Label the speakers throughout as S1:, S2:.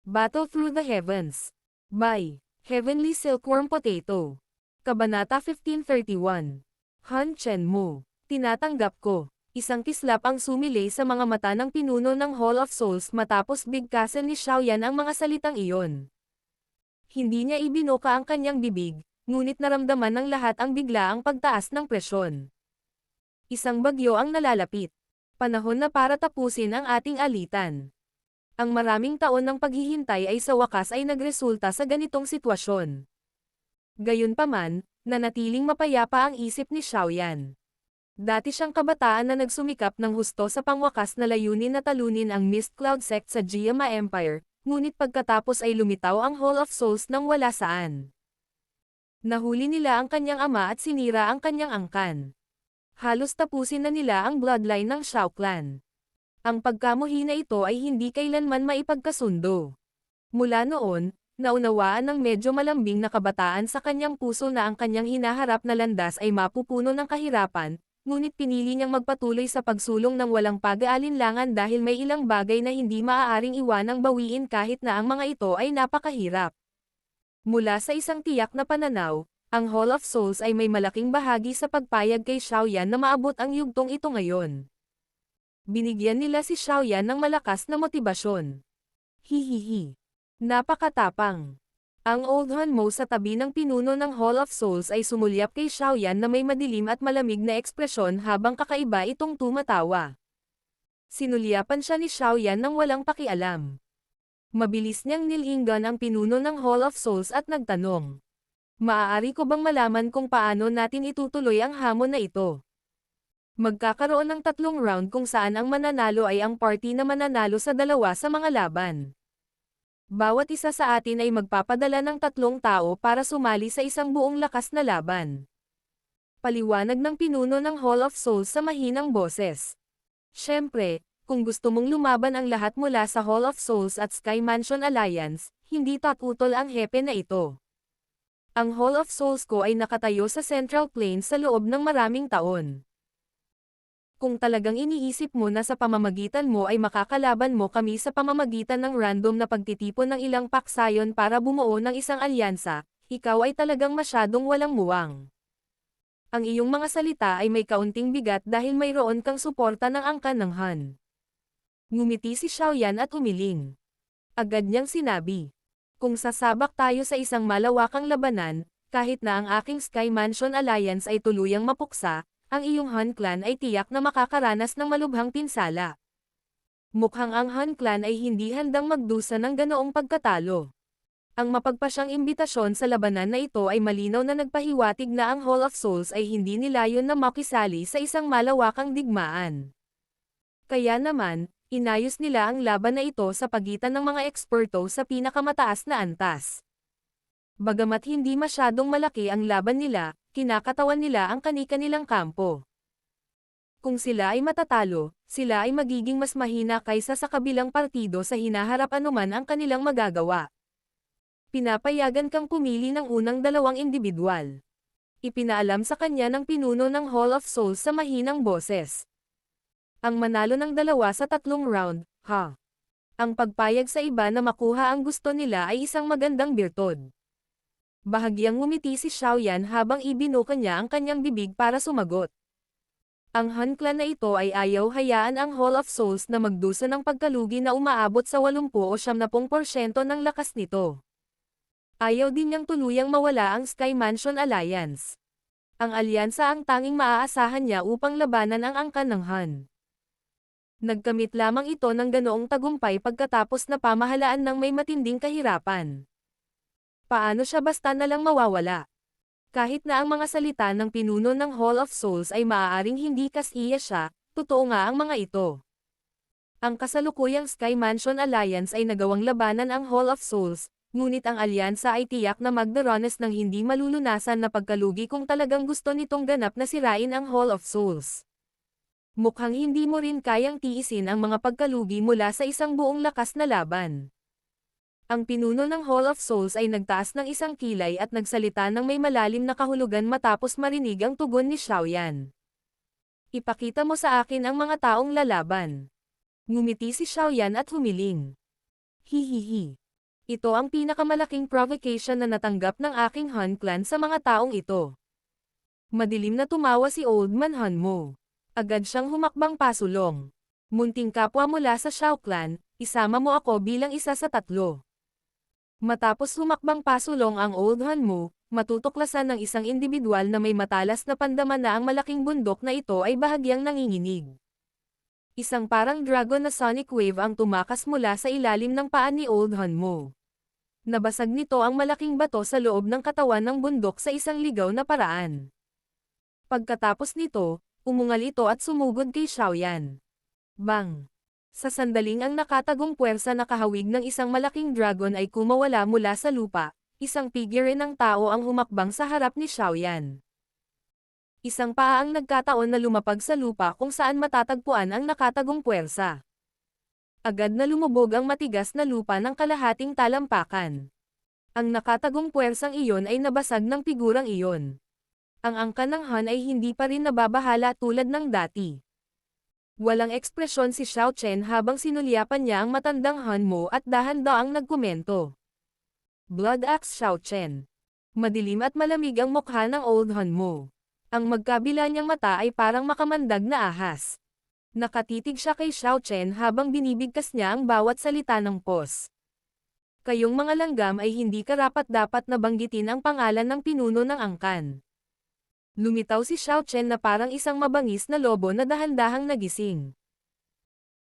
S1: Battle Through the Heavens. By Heavenly Silkworm Potato. Kabanata 1531. Han Chenmo. Tinatanggap ko. Isang kislap ang sumilay sa mga mata ng pinuno ng Hall of Souls matapos bigkasan ni Xiaoyan ang mga salitang iyon. Hindi niya ibinuka ang kanyang bibig, ngunit naramdaman ng lahat ang biglaang pagtaas ng presyon. Isang bagyo ang nalalapit. Panahon na para tapusin ang ating alitan. Ang maraming taon ng paghihintay ay sa wakas ay nagresulta sa ganitong sitwasyon. Gayunpaman, nanatiling mapayapa ang isip ni Xiaoyan. Dati siyang kabataan na nagsumikap ng husto sa pangwakas na layunin na talunin ang Mist Cloud Sect sa Jiama Empire, ngunit pagkatapos ay lumitaw ang Hall of Souls nang wala saan. Nahuli nila ang kanyang ama at sinira ang kanyang angkan. Halos tapusin na nila ang bloodline ng Shao Clan. Ang pagkamuhi na ito ay hindi kailanman maipagkasundo. Mula noon, naunawaan ng medyo malambing na kabataan sa kanyang puso na ang kanyang hinaharap na landas ay mapupuno ng kahirapan, ngunit pinili niyang magpatuloy sa pagsulong ng walang pag-aalinlangan dahil may ilang bagay na hindi maaaring iwanang bawiin kahit na ang mga ito ay napakahirap. Mula sa isang tiyak na pananaw, ang Hall of Souls ay may malaking bahagi sa pagpayag kay Xiaoyan na maabot ang yugtong ito ngayon. Binigyan nila si Xiaoyan ng malakas na motibasyon. Hihihi. Napakatapang. Ang Old Hanmo sa tabi ng pinuno ng Hall of Souls ay sumulyap kay Xiaoyan na may madilim at malamig na ekspresyon habang kakaiba itong tumatawa. Sinulyapan siya ni Xiaoyan nang walang pakialam. Mabilis niyang nilinggan ang pinuno ng Hall of Souls at nagtanong. Maaari ko bang malaman kung paano natin itutuloy ang hamon na ito? Magkakaroon ng 3 round kung saan ang mananalo ay ang party na mananalo sa dalawa sa mga laban. Bawat isa sa atin ay magpapadala ng 3 tao para sumali sa isang buong lakas na laban. Paliwanag ng pinuno ng Hall of Souls sa mahinang boses. Siyempre, kung gusto mong lumaban ang lahat mula sa Hall of Souls at Sky Mansion Alliance, hindi tatutol ang hepe na ito. Ang Hall of Souls ko ay nakatayo sa Central Plain sa loob ng maraming taon. Kung talagang iniisip mo na sa pamamagitan mo ay makakalaban mo kami sa pamamagitan ng random na pagtitipon ng ilang paksayon para bumuo ng isang alyansa, ikaw ay talagang masyadong walang muwang. Ang iyong mga salita ay may kaunting bigat dahil mayroon kang suporta ng angkan ng Han. Ngumiti si Xiaoyan at umiling. Agad niyang sinabi, kung sasabak tayo sa isang malawakang labanan, kahit na ang aking Sky Mansion Alliance ay tuluyang mapuksa, ang iyong Han Clan ay tiyak na makakaranas ng malubhang pinsala. Mukhang ang Han Clan ay hindi handang magdusa ng ganoong pagkatalo. Ang mapagpasyang imbitasyon sa labanan na ito ay malinaw na nagpahiwatig na ang Hall of Souls ay hindi nilayon na makisali sa isang malawakang digmaan. Kaya naman, inayos nila ang laban na ito sa pagitan ng mga eksperto sa pinakamataas na antas. Bagamat hindi masyadong malaki ang laban nila, kinakatawan nila ang kani-kanilang kampo. Kung sila ay matatalo, sila ay magiging mas mahina kaysa sa kabilang partido sa hinaharap anuman ang kanilang magagawa. Pinapayagan kang pumili ng unang 2 individual. Ipinaalam sa kanya ng pinuno ng Hall of Souls sa mahinang boses. Ang manalo ng 2 sa 3 round, ha? Ang pagpayag sa iba na makuha ang gusto nila ay isang magandang birtod. Bahagyang ngumiti si Xiaoyan habang ibinuka niya ang kanyang bibig para sumagot. Ang Han Clan na ito ay ayaw hayaan ang Hall of Souls na magdusa ng pagkalugi na umaabot sa 80 o 70% ng lakas nito. Ayaw din niyang tuluyang mawala ang Sky Mansion Alliance. Ang alyansa ang tanging maaasahan niya upang labanan ang angkan ng Han. Nagkamit lamang ito ng ganoong tagumpay pagkatapos na pamahalaan ng may matinding kahirapan. Paano siya basta na lang mawawala? Kahit na ang mga salita ng pinuno ng Hall of Souls ay maaaring hindi kasiya siya, totoo nga ang mga ito. Ang kasalukuyang Sky Mansion Alliance ay nagawang labanan ang Hall of Souls, ngunit ang alyansa ay tiyak na magdaranas ng hindi malulunasan na pagkalugi kung talagang gusto nitong ganap na sirain ang Hall of Souls. Mukhang hindi mo rin kayang tiisin ang mga pagkalugi mula sa isang buong lakas na laban. Ang pinuno ng Hall of Souls ay nagtaas ng isang kilay at nagsalita ng may malalim na kahulugan matapos marinig ang tugon ni Xiaoyan. Ipakita mo sa akin ang mga taong lalaban. Ngumiti si Xiaoyan at humiling. Hihihi. Ito ang pinakamalaking provocation na natanggap ng aking Han clan sa mga taong ito. Madilim na tumawa si Old Man Han Mo. Agad siyang humakbang pasulong. Munting kapwa mula sa Shao clan, isama mo ako bilang isa sa tatlo. Matapos humakbang pasulong ang Old Han Mo, matutuklasan ng isang individual na may matalas na pandaman na ang malaking bundok na ito ay bahagyang nanginginig. Isang parang dragon na sonic wave ang tumakas mula sa ilalim ng paa ni Old Han Mo. Nabasag nito ang malaking bato sa loob ng katawan ng bundok sa isang ligaw na paraan. Pagkatapos nito, umungal ito at sumugod kay Xiaoyan. Bang! Sa sandaling ang nakatagong puwersa na kahawig ng isang malaking dragon ay kumawala mula sa lupa, isang figure ng tao ang humakbang sa harap ni Xiaoyan. Isang paa ang nagkataon na lumapag sa lupa kung saan matatagpuan ang nakatagong puwersa. Agad na lumubog ang matigas na lupa ng kalahating talampakan. Ang nakatagong puwersang iyon ay nabasag ng figurang iyon. Ang angkan ng Han ay hindi pa rin nababahala tulad ng dati. Walang ekspresyon si Xiao Chen habang sinulyapan niya ang matandang Han Mo at dahan-daang nagkomento. Blood Axe Xiao Chen. Madilim at malamig ang mukha ng Old Han Mo. Ang magkabila niyang mata ay parang makamandag na ahas. Nakatitig siya kay Xiao Chen habang binibigkas niya ang bawat salita ng pos. Kayong mga langgam ay hindi karapat-dapat na banggitin ang pangalan ng pinuno ng angkan. Lumitaw si Xiao Chen na parang isang mabangis na lobo na dahan-dahang nagising.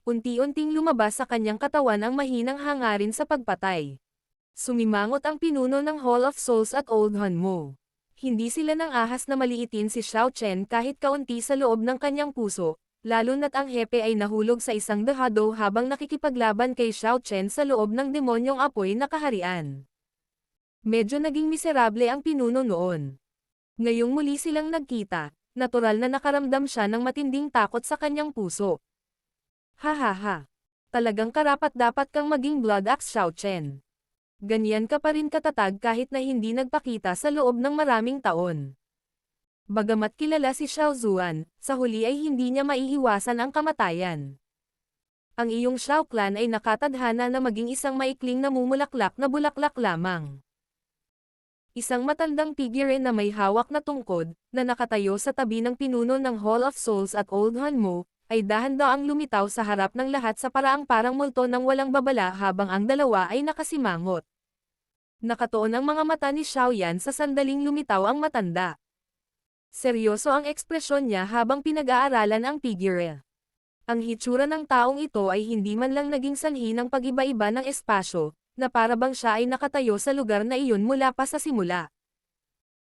S1: Unti-unting lumabas sa kanyang katawan ang mahinang hangarin sa pagpatay. Sumimangot ang pinuno ng Hall of Souls at Old Han Mo. Hindi sila nang ahas na maliitin si Xiao Chen kahit kaunti sa loob ng kanyang puso, lalo na't ang hepe ay nahulog sa isang dahado habang nakikipaglaban kay Xiao Chen sa loob ng demonyong apoy na kaharian. Medyo naging miserable ang pinuno noon. Ngayong muli silang nagkita, natural na nakaramdam siya ng matinding takot sa kanyang puso. Hahaha. Talagang karapat-dapat kang maging Blood Axe Xiao Chen. Ganyan ka pa rin katatag kahit na hindi nagpakita sa loob ng maraming taon. Bagamat kilala si Xiao Zuan, sa huli ay hindi niya maiiwasan ang kamatayan. Ang iyong Xiao clan ay nakatadhana na maging isang maikling namumulaklak na bulaklak lamang. Isang matandang figure na may hawak na tungkod, na nakatayo sa tabi ng pinuno ng Hall of Souls at Old Han Mo, ay dahan-daang lumitaw sa harap ng lahat sa paraang parang multo ng walang babala habang ang dalawa ay nakasimangot. Nakatuon ang mga mata ni Xiaoyan sa sandaling lumitaw ang matanda. Seryoso ang ekspresyon niya habang pinag-aaralan ang figure. Ang hitsura ng taong ito ay hindi man lang naging sanhi ng pag-iba-iba ng espasyo, na para bang siya ay nakatayo sa lugar na iyon mula pa sa simula.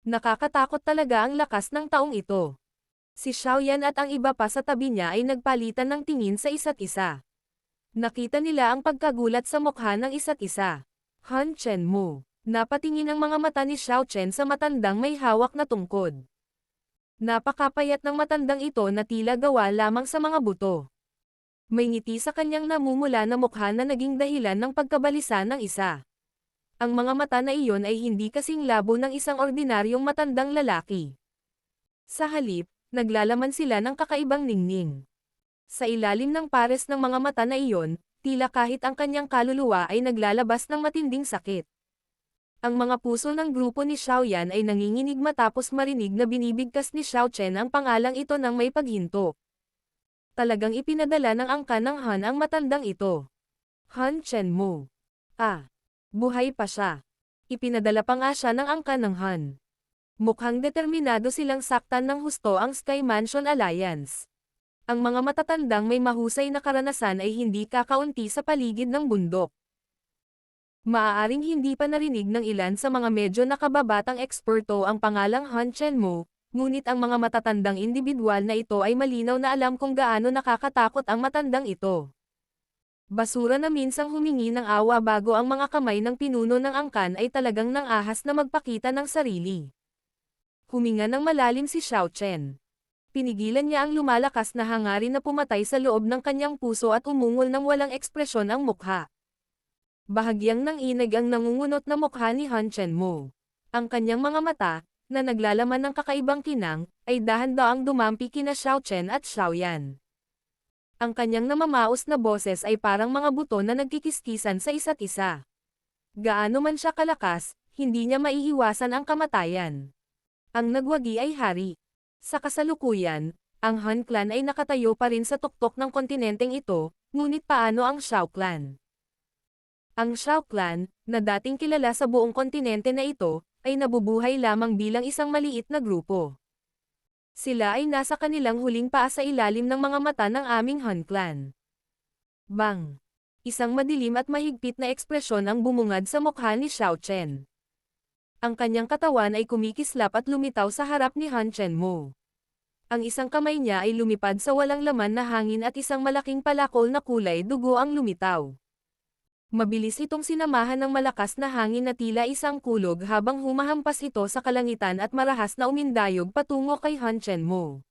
S1: Nakakatakot talaga ang lakas ng taong ito. Si Xiaoyan at ang iba pa sa tabi niya ay nagpalitan ng tingin sa isa't isa. Nakita nila ang pagkagulat sa mukha ng isa't isa. Han Chen Mo. Napatingin ang mga mata ni Xiao Chen sa matandang may hawak na tungkod. Napakapayat ng matandang ito na tila gawa lamang sa mga buto. May ngiti sa kanyang namumula na mukha na naging dahilan ng pagkabalisa ng isa. Ang mga mata na iyon ay hindi kasing labo ng isang ordinaryong matandang lalaki. Sa halip, naglalaman sila ng kakaibang ningning. Sa ilalim ng pares ng mga mata na iyon, tila kahit ang kanyang kaluluwa ay naglalabas ng matinding sakit. Ang mga puso ng grupo ni Xiaoyan ay nanginginig matapos marinig na binibigkas ni Xiao Chen ang pangalang ito ng may paghinto. Talagang ipinadala ng angkan ng Han ang matandang ito. Han Chen Mo. Buhay pa siya. Ipinadala pa nga siya ng angkan ng Han. Mukhang determinado silang saktan ng husto ang Sky Mansion Alliance. Ang mga matatandang may mahusay na karanasan ay hindi kakaunti sa paligid ng bundok. Maaaring hindi pa narinig ng ilan sa mga medyo nakababatang eksperto ang pangalang Han Chen Mo, ngunit ang mga matatandang individual na ito ay malinaw na alam kung gaano nakakatakot ang matandang ito. Basura na minsang humingi ng awa bago ang mga kamay ng pinuno ng angkan ay talagang nang-ahas na magpakita ng sarili. Huminga ng malalim si Xiao Chen. Pinigilan niya ang lumalakas na hangarin na pumatay sa loob ng kanyang puso at umungol ng walang ekspresyon ang mukha. Bahagyang nanginig ang nangungunot na mukha ni Han Chen Mo. Ang kanyang mga mata, na naglalaman ng kakaibang kinang, ay dahan-daang dumampi kina Xiao Chen at Xiaoyan. Ang kanyang namamaos na boses ay parang mga buto na nagkikiskisan sa isa't isa. Gaano man siya kalakas, hindi niya maiiwasan ang kamatayan. Ang nagwagi ay hari. Sa kasalukuyan, ang Han clan ay nakatayo pa rin sa tuktok ng kontinenteng ito, ngunit paano ang Shao clan? Ang Shao clan, na dating kilala sa buong kontinente na ito, ay nabubuhay lamang bilang isang maliit na grupo. Sila ay nasa kanilang huling paa sa ilalim ng mga mata ng aming Han clan. Bang! Isang madilim at mahigpit na ekspresyon ang bumungad sa mukha ni Xiao Chen. Ang kanyang katawan ay kumikislap at lumitaw sa harap ni Han Chenmo. Ang isang kamay niya ay lumipad sa walang laman na hangin at isang malaking palakol na kulay dugo ang lumitaw. Mabilis itong sinamahan ng malakas na hangin na tila isang kulog habang humahampas ito sa kalangitan at marahas na umindayog patungo kay Han Chenmo.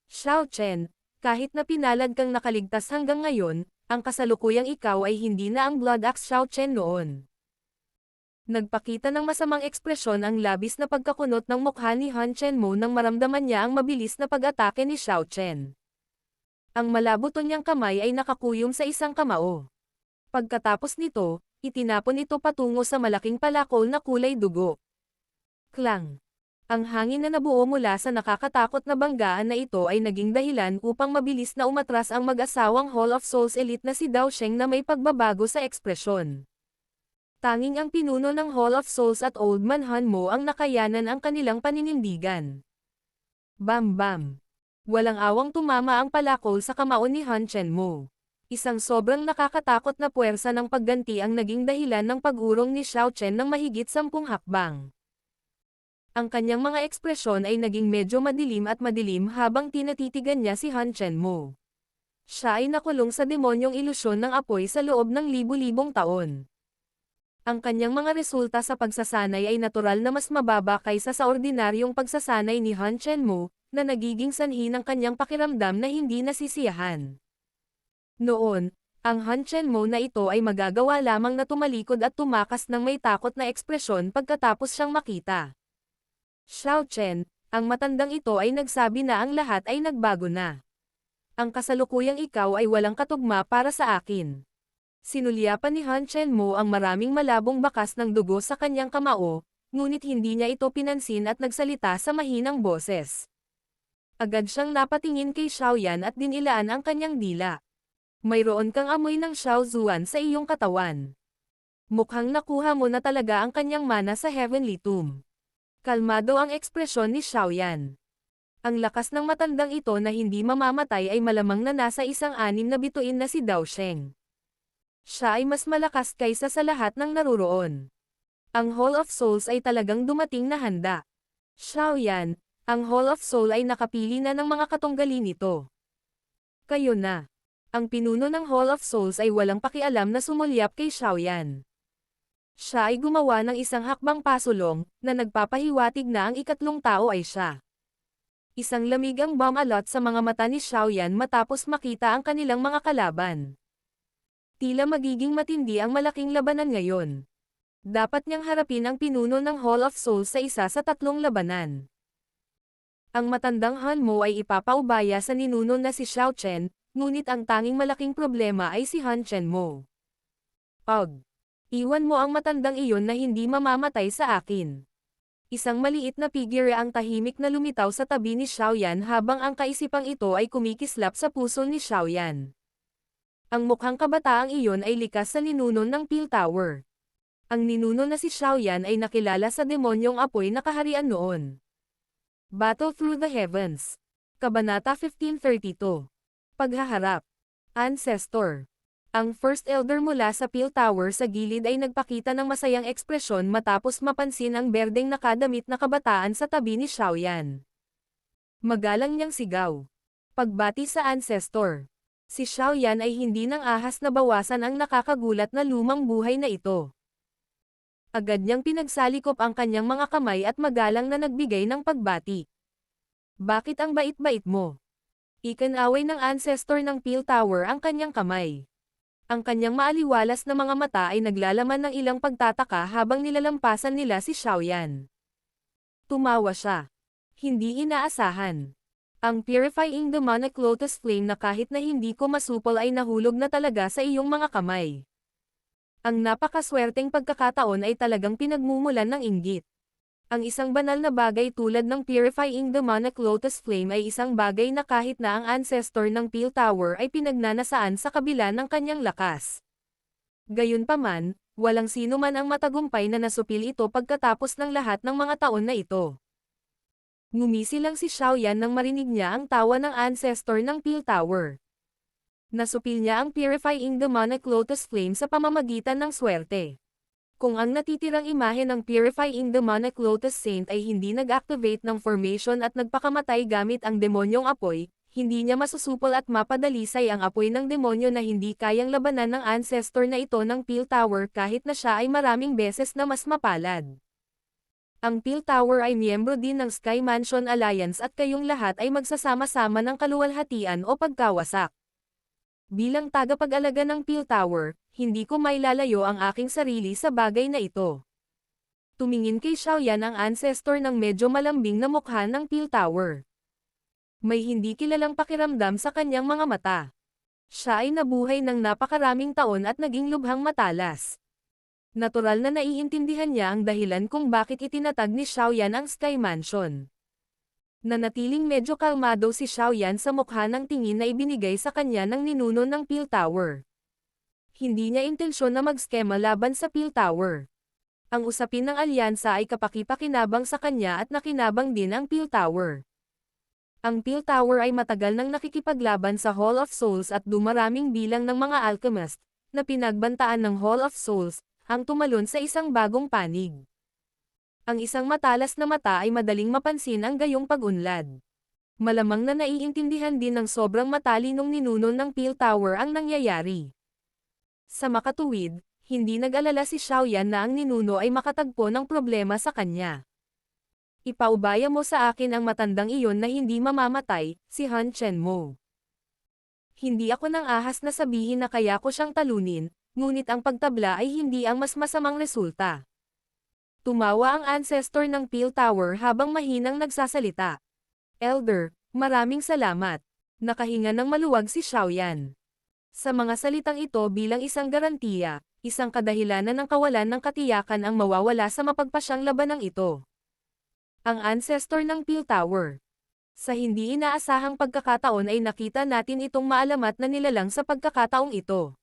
S1: Xiao Chen, kahit na pinalad kang nakaligtas hanggang ngayon, ang kasalukuyang ikaw ay hindi na ang Blood Axe Xiao Chen noon. Nagpakita ng masamang ekspresyon ang labis na pagkakunot ng mukha ni Han Chenmo nang maramdaman niya ang mabilis na pag-atake ni Xiao Chen. Ang malabuton niyang kamay ay nakakuyom sa isang kamao. Pagkatapos nito, itinapon ito patungo sa malaking palakol na kulay dugo. Klang! Ang hangin na nabuo mula sa nakakatakot na banggaan na ito ay naging dahilan upang mabilis na umatras ang mag-asawang Hall of Souls elite na si Dao Sheng na may pagbabago sa ekspresyon. Tanging ang pinuno ng Hall of Souls at Old Man Han Mo ang nakayanan ang kanilang paninindigan. Bam bam! Walang awang tumama ang palakol sa kamao ni Han Chenmo. Isang sobrang nakakatakot na puwersa ng pagganti ang naging dahilan ng pag-urong ni Xiao Chen ng mahigit 10 hakbang. Ang kanyang mga ekspresyon ay naging medyo madilim habang tinatitigan niya si Han Chenmo. Siya ay nakulong sa demonyong ilusyon ng apoy sa loob ng libu-libong taon. Ang kanyang mga resulta sa pagsasanay ay natural na mas mababa kaysa sa ordinaryong pagsasanay ni Han Chenmo, na nagiging sanhi ng kanyang pakiramdam na hindi nasisiyahan. Noon, ang Han Chenmo na ito ay magagawa lamang na tumalikod at tumakas ng may takot na ekspresyon pagkatapos siyang makita. Xiao Chen, ang matandang ito ay nagsabi na ang lahat ay nagbago na. Ang kasalukuyang ikaw ay walang katugma para sa akin. Sinulyapan ni Han Chenmo ang maraming malabong bakas ng dugo sa kanyang kamao, ngunit hindi niya ito pinansin at nagsalita sa mahinang boses. Agad siyang napatingin kay Xiaoyan at dinilaan ang kanyang dila. Mayroon kang amoy ng Xiao Zuan sa iyong katawan. Mukhang nakuha mo na talaga ang kanyang mana sa Heavenly Tomb. Kalmado ang ekspresyon ni Xiaoyan. Ang lakas ng matandang ito na hindi mamamatay ay malamang na nasa isang anim na bituin na si Dao Sheng. Siya ay mas malakas kaysa sa lahat ng naruroon. Ang Hall of Souls ay talagang dumating na handa. Xiaoyan, ang Hall of Soul ay nakapili na ng mga katunggali nito. Kayo na. Ang pinuno ng Hall of Souls ay walang pakialam na sumulyap kay Xiaoyan. Siya ay gumawa ng isang hakbang pasulong, na nagpapahiwatig na ang ikatlong tao ay siya. Isang lamig ang bumalot sa mga mata ni Xiaoyan matapos makita ang kanilang mga kalaban. Tila magiging matindi ang malaking labanan ngayon. Dapat niyang harapin ang pinuno ng Hall of Souls sa isa sa tatlong labanan. Ang matandang Han Mo ay ipapaubaya sa ninuno na si Xiao Chen, ngunit ang tanging malaking problema ay si Han Chenmo. Iwan mo ang matandang iyon na hindi mamamatay sa akin. Isang maliit na figure ang tahimik na lumitaw sa tabi ni Xiaoyan habang ang kaisipang ito ay kumikislap sa puso ni Xiaoyan. Ang mukhang kabataang iyon ay likas sa ninuno ng Peel Tower. Ang ninuno na si Xiaoyan ay nakilala sa demonyong apoy na kaharian noon. Battle Through the Heavens. Kabanata 1532. Paghaharap. Ancestor. Ang First Elder mula sa Peel Tower sa gilid ay nagpakita ng masayang ekspresyon matapos mapansin ang berdeng nakadamit na kabataan sa tabi ni Xiaoyan. Magalang niyang sigaw. Pagbati sa Ancestor. Si Xiaoyan ay hindi nang ahas na bawasan ang nakakagulat na lumang buhay na ito. Agad niyang pinagsalikop ang kanyang mga kamay at magalang na nagbigay ng pagbati. Bakit ang bait-bait mo? Ikanaway ng Ancestor ng Peel Tower ang kanyang kamay. Ang kanyang maaliwalas na mga mata ay naglalaman ng ilang pagtataka habang nilalampasan nila si Xiaoyan. Tumawa siya. Hindi inaasahan. Ang purifying demonic lotus flame na kahit na hindi ko masupol ay nahulog na talaga sa iyong mga kamay. Ang napakaswerteng pagkakataon ay talagang pinagmumulan ng inggit. Ang isang banal na bagay tulad ng purifying demonic lotus flame ay isang bagay na kahit na ang ancestor ng Peel Tower ay pinagnanasaan sa kabila ng kanyang lakas. Gayunpaman, walang sino man ang matagumpay na nasupil ito pagkatapos ng lahat ng mga taon na ito. Ngumisi lang si Xiaoyan nang marinig niya ang tawa ng ancestor ng Peel Tower. Nasupil niya ang purifying demonic lotus flame sa pamamagitan ng swerte. Kung ang natitirang imahe ng purifying demonic lotus saint ay hindi nag-activate ng formation at nagpakamatay gamit ang demonyong apoy, hindi niya masusupol at mapadalisay ang apoy ng demonyo na hindi kayang labanan ng ancestor na ito ng Peel Tower kahit na siya ay maraming beses na mas mapalad. Ang Peel Tower ay miyembro din ng Sky Mansion Alliance at kayong lahat ay magsasama-sama ng kaluwalhatian o pagkawasak. Bilang tagapag-alaga ng Peel Tower, hindi ko mailalayo ang aking sarili sa bagay na ito. Tumingin kay Xiaoyan ang ancestor ng medyo malambing na mukha ng Peel Tower. May hindi kilalang pakiramdam sa kanyang mga mata. Siya ay nabuhay ng napakaraming taon at naging lubhang matalas. Natural na naiintindihan niya ang dahilan kung bakit itinatag ni Xiaoyan ang Sky Mansion. Nanatiling medyo kalmado si Xiaoyan sa mukha ng tingin na ibinigay sa kanya ng ninuno ng Peel Tower. Hindi niya intensyon na mag-skema laban sa Peel Tower. Ang usapin ng alyansa ay kapaki-pakinabang sa kanya at nakinabang din ang Peel Tower. Ang Peel Tower ay matagal nang nakikipaglaban sa Hall of Souls at dumaraming bilang ng mga alchemist, na pinagbantaan ng Hall of Souls, ang tumalon sa isang bagong panig. Ang isang matalas na mata ay madaling mapansin ang gayong pag-unlad. Malamang na naiintindihan din ng sobrang matalinong ninuno ng Peel Tower ang nangyayari. Sa makatuwid, hindi nag-alala si Xiaoyan na ang ninuno ay makatagpo ng problema sa kanya. Ipaubaya mo sa akin ang matandang iyon na hindi mamamatay, si Han Chenmo. Hindi ako nang ahas na sabihin na kaya ko siyang talunin, ngunit ang pagtabla ay hindi ang mas masamang resulta. Tumawa ang ancestor ng Peel Tower habang mahinang nagsasalita. Elder, maraming salamat. Nakahinga ng maluwag si Xiaoyan. Sa mga salitang ito bilang isang garantiya, isang kadahilanan ng kawalan ng katiyakan ang mawawala sa mapagpasyang labanang ito. Ang ancestor ng Peel Tower. Sa hindi inaasahang pagkakataon ay nakita natin itong maalamat na nilalang sa pagkakataong ito.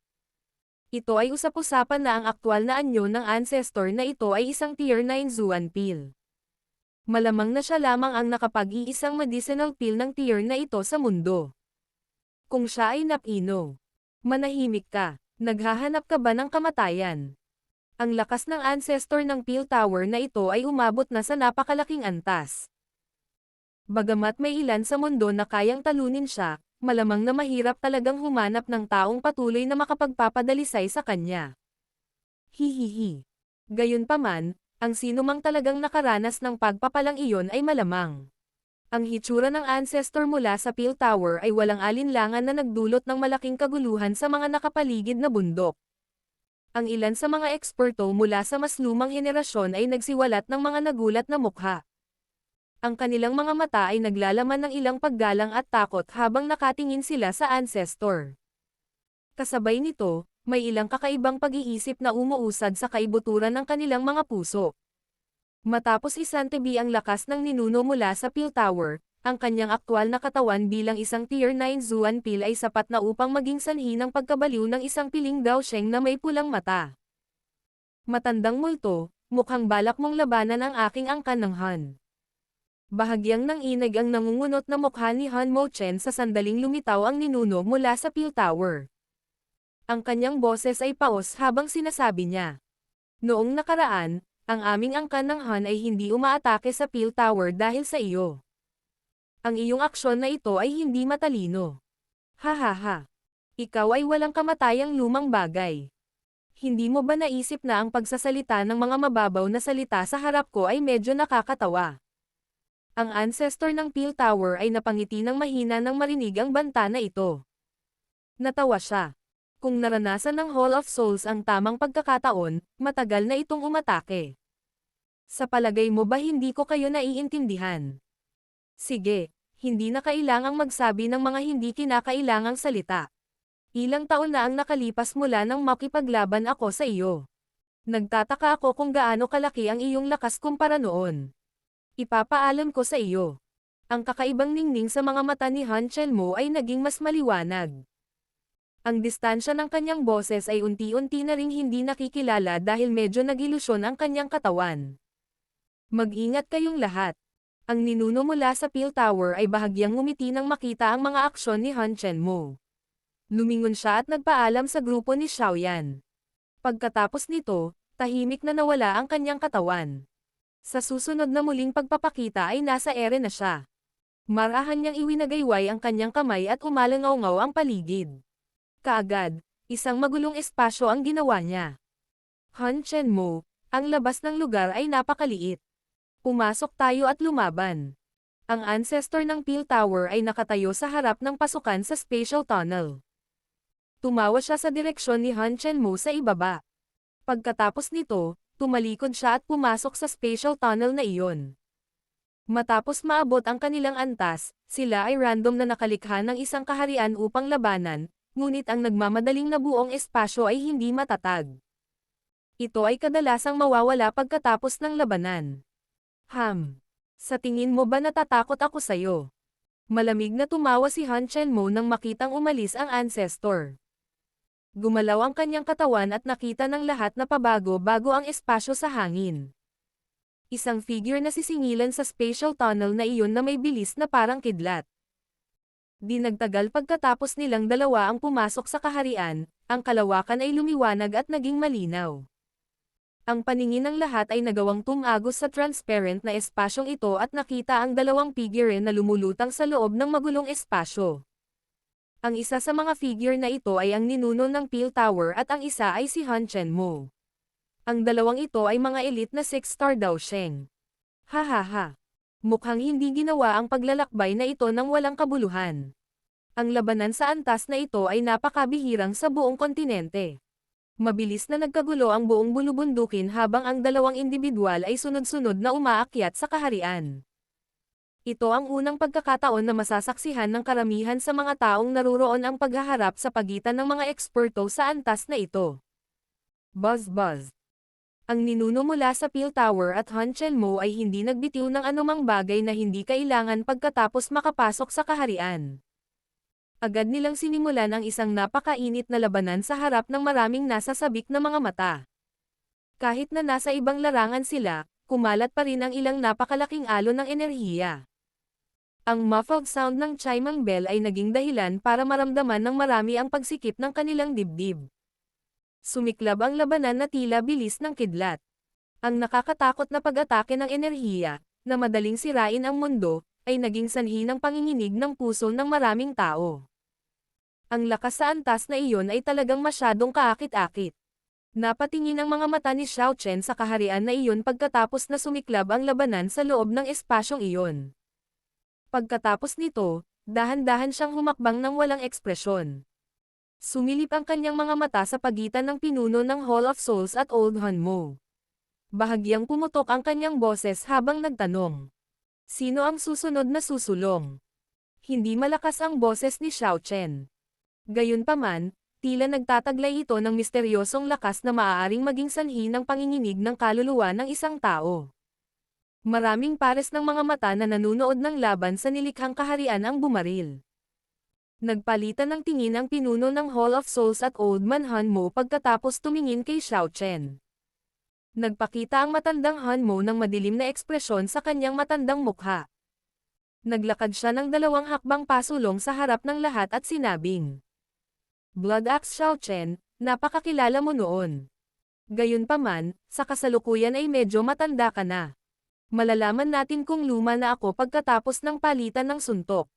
S1: Ito ay usap-usapan na ang aktwal na anyo ng ancestor na ito ay isang Tier 9 Zuan Peel. Malamang na siya lamang ang nakapag-iisang medicinal peel ng tier na ito sa mundo. Kung siya ay napino, manahimik ka, naghahanap ka ba ng kamatayan? Ang lakas ng ancestor ng Peel Tower na ito ay umabot na sa napakalaking antas. Bagamat may ilan sa mundo na kayang talunin siya, malamang na mahirap talagang humanap ng taong patuloy na makapagpapadalisay sa kanya. Hihihi. Gayunpaman, ang sinumang talagang nakaranas ng pagpapalang iyon ay malamang. Ang hitsura ng ancestor mula sa Peel Tower ay walang alinlangan na nagdulot ng malaking kaguluhan sa mga nakapaligid na bundok. Ang ilan sa mga eksperto mula sa mas lumang henerasyon ay nagsiwalat ng mga nagulat na mukha. Ang kanilang mga mata ay naglalaman ng ilang paggalang at takot habang nakatingin sila sa ancestor. Kasabay nito, may ilang kakaibang pag-iisip na umuusad sa kaibuturan ng kanilang mga puso. Matapos isantabi ang lakas ng ninuno mula sa Peel Tower, ang kanyang aktwal na katawan bilang isang Tier 9 Zuan Peel ay sapat na upang maging sanhi ng pagkabaliw ng isang piling Daosheng na may pulang mata. Matandang multo, mukhang balak mong labanan ang aking angkan ng Han. Bahagyang nanginig ang nangungunot na mukha ni Han Mo-chen sa sandaling lumitaw ang ninuno mula sa Peel Tower. Ang kanyang boses ay paos habang sinasabi niya. Noong nakaraan, ang aming angkan ng Han ay hindi umaatake sa Peel Tower dahil sa iyo. Ang iyong aksyon na ito ay hindi matalino. Hahaha. Ikaw ay walang kamatayang lumang bagay. Hindi mo ba naisip na ang pagsasalita ng mga mababaw na salita sa harap ko ay medyo nakakatawa? Ang ancestor ng Peel Tower ay napangiti ng mahina nang marinig ang banta na ito. Natawa siya. Kung naranasan ng Hall of Souls ang tamang pagkakataon, matagal na itong umatake. Sa palagay mo ba hindi ko kayo naiintindihan? Sige, hindi na kailangang magsabi ng mga hindi kinakailangang salita. Ilang taon na ang nakalipas mula nang makipaglaban ako sa iyo. Nagtataka ako kung gaano kalaki ang iyong lakas kumpara noon. Ipapaalam ko sa iyo. Ang kakaibang ningning sa mga mata ni Han Chenmo ay naging mas maliwanag. Ang distansya ng kanyang boses ay unti-unti na ring hindi nakikilala dahil medyo nag-ilusyon ang kanyang katawan. Mag-ingat kayong lahat. Ang ninuno mula sa Peel Tower ay bahagyang ngumiti nang makita ang mga aksyon ni Han Chenmo. Lumingon siya at nagpaalam sa grupo ni Xiaoyan. Pagkatapos nito, tahimik na nawala ang kanyang katawan. Sa susunod na muling pagpapakita ay nasa ere na siya. Marahan niyang iwinagayway ang kanyang kamay at umalangaw-ngaw ang paligid. Kaagad, isang magulong espasyo ang ginawa niya. Han Chenmo, ang labas ng lugar ay napakaliit. Pumasok tayo at lumaban. Ang ancestor ng Peel Tower ay nakatayo sa harap ng pasukan sa spatial tunnel. Tumawa siya sa direksyon ni Han Chenmo sa ibaba. Pagkatapos nito, tumalikod siya at pumasok sa spatial tunnel na iyon. Matapos maabot ang kanilang antas, sila ay random na nakalikha ng isang kaharian upang labanan, ngunit ang nagmamadaling na buong espasyo ay hindi matatag. Ito ay kadalasang mawawala pagkatapos ng labanan. Sa tingin mo ba natatakot ako sa'yo? Malamig na tumawa si Han Chenmo nang makitang umalis ang ancestor. Gumalaw ang kanyang katawan at nakita ng lahat na pabago-bago ang espasyo sa hangin. Isang figure na sisingilan sa spatial tunnel na iyon na may bilis na parang kidlat. Di nagtagal pagkatapos nilang dalawa ang pumasok sa kaharian, ang kalawakan ay lumiwanag at naging malinaw. Ang paningin ng lahat ay nagawang tumagos sa transparent na espasyong ito at nakita ang dalawang figure na lumulutang sa loob ng magulong espasyo. Ang isa sa mga figure na ito ay ang ninuno ng Peel Tower at ang isa ay si Han Chenmo. Ang dalawang ito ay mga elite na 6-star Daosheng. Hahaha. Mukhang hindi ginawa ang paglalakbay na ito ng walang kabuluhan. Ang labanan sa antas na ito ay napakabihirang sa buong kontinente. Mabilis na nagkagulo ang buong bulubundukin habang ang dalawang individual ay sunod-sunod na umaakyat sa kaharian. Ito ang unang pagkakataon na masasaksihan ng karamihan sa mga taong naruroon ang paghaharap sa pagitan ng mga eksperto sa antas na ito. Buzz buzz. Ang ninuno mula sa Peel Tower at Han Chenmo ay hindi nagbitiw ng anumang bagay na hindi kailangan pagkatapos makapasok sa kaharian. Agad nilang sinimulan ang isang napakainit na labanan sa harap ng maraming nasasabik na mga mata. Kahit na nasa ibang larangan sila, kumalat pa rin ang ilang napakalaking alon ng enerhiya. Ang muffled sound ng chiming bell ay naging dahilan para maramdaman ng marami ang pagsikip ng kanilang dibdib. Sumiklab ang labanan na tila bilis ng kidlat. Ang nakakatakot na pag-atake ng enerhiya, na madaling sirain ang mundo, ay naging sanhi ng panginginig ng puso ng maraming tao. Ang lakas sa antas na iyon ay talagang masyadong kaakit-akit. Napatingin ang mga mata ni Xiao Chen sa kaharian na iyon pagkatapos na sumiklab ang labanan sa loob ng espasyong iyon. Pagkatapos nito, dahan-dahan siyang humakbang ng walang ekspresyon. Sumilip ang kanyang mga mata sa pagitan ng pinuno ng Hall of Souls at Old Hanmo. Bahagyang pumutok ang kanyang boses habang nagtanong. Sino ang susunod na susulong? Hindi malakas ang boses ni Xiao Chen. Gayunpaman, tila nagtataglay ito ng misteryosong lakas na maaaring maging sanhi ng panginginig ng kaluluwa ng isang tao. Maraming pares ng mga mata na nanunood ng laban sa nilikhang kaharian ang bumaril. Nagpalitan ng tingin ang pinuno ng Hall of Souls at Old Man Hanmo pagkatapos tumingin kay Xiao Chen. Nagpakita ang matandang Hanmo ng madilim na ekspresyon sa kanyang matandang mukha. Naglakad siya ng 2 hakbang pasulong sa harap ng lahat at sinabing, Blood Axe Xiao Chen, napakakilala mo noon. Gayunpaman, sa kasalukuyan ay medyo matanda ka na. Malalaman natin kung luma na ako pagkatapos ng palitan ng suntok.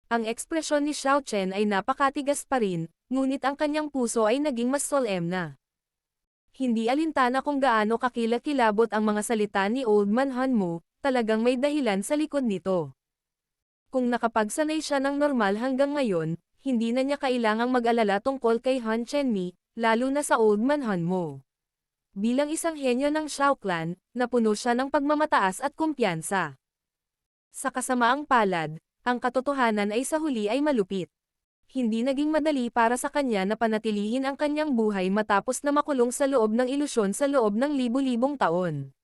S1: Ang ekspresyon ni Xiao Chen ay napakatigas pa rin, ngunit ang kanyang puso ay naging mas solemna. Hindi alintana kung gaano kakilakilabot ang mga salita ni Old Man Hanmo, talagang may dahilan sa likod nito. Kung nakapagsanay siya ng normal hanggang ngayon, hindi na niya kailangang mag-alala tungkol kay Han Chenmi, lalo na sa Old Man Hanmo. Bilang isang henyo ng Xiao Clan, napuno siya ng pagmamataas at kumpiyansa. Sa kasamaang palad, ang katotohanan ay sa huli ay malupit. Hindi naging madali para sa kanya na panatilihin ang kanyang buhay matapos na makulong sa loob ng ilusyon sa loob ng libu-libong taon.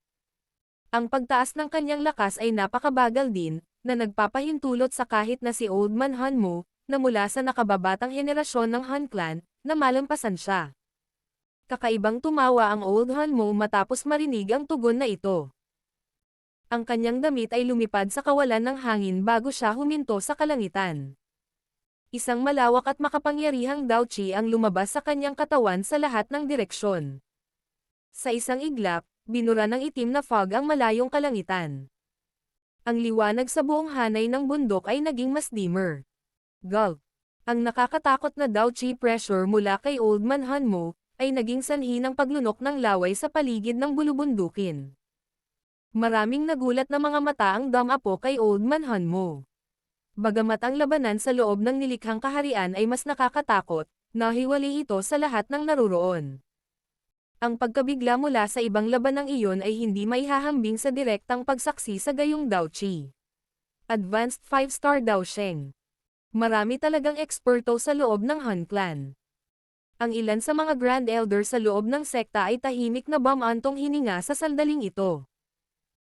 S1: Ang pagtaas ng kanyang lakas ay napakabagal din, na nagpapahintulot sa kahit na si Old Man Hanmo, na mula sa nakababatang henerasyon ng Han Clan, na malampasan siya. Kakaibang tumawa ang Old Hanmo matapos marinig ang tugon na ito. Ang kanyang damit ay lumipad sa kawalan ng hangin bago siya huminto sa kalangitan. Isang malawak at makapangyarihang Daochi ang lumabas sa kanyang katawan sa lahat ng direksyon. Sa isang iglap, binura ng itim na fog ang malayong kalangitan. Ang liwanag sa buong hanay ng bundok ay naging mas dimmer. Gulp! Ang nakakatakot na Daochi pressure mula kay Old Man Hanmo, ay naging sanhi ng paglunok ng laway sa paligid ng bulubundukin. Maraming nagulat na mga mata ang damapo kay Old Man Hanmo. Bagamat ang labanan sa loob ng nilikhang kaharian ay mas nakakatakot, nahiwalay ito sa lahat ng naruroon. Ang pagkabigla mula sa ibang labanang iyon ay hindi maihahambing sa direktang pagsaksi sa gayong Daochi. Advanced 5-star Daosheng. Marami talagang eksperto sa loob ng Han Clan. Ang ilan sa mga Grand Elder sa loob ng sekta ay tahimik na bumantong hininga sa sandaling ito.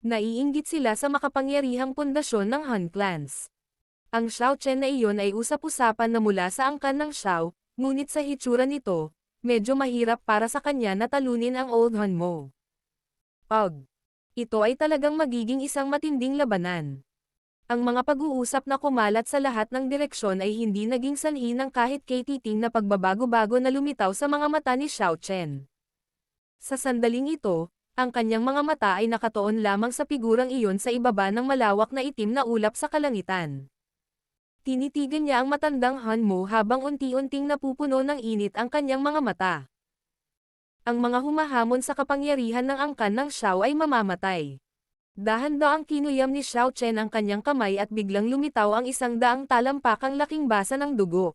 S1: Naiinggit sila sa makapangyarihang pundasyon ng Han Clans. Ang Xiao Chen na iyon ay usap-usapan na mula sa angkan ng Xiao, ngunit sa hitsura nito, medyo mahirap para sa kanya na talunin ang Old Hanmo. Ito ay talagang magiging isang matinding labanan. Ang mga pag-uusap na kumalat sa lahat ng direksyon ay hindi naging sanhi ng kahit katiting na pagbabago-bago na lumitaw sa mga mata ni Xiao Chen. Sa sandaling ito, ang kanyang mga mata ay nakatuon lamang sa figurang iyon sa ibaba ng malawak na itim na ulap sa kalangitan. Tinitigan niya ang matandang Hanmo habang unti-unting napupuno ng init ang kanyang mga mata. Ang mga humahamon sa kapangyarihan ng angkan ng Xiao ay mamamatay. Dahan-daang kinuyam ni Xiao Chen ang kanyang kamay at biglang lumitaw ang 100 talampakang laking basa ng dugo.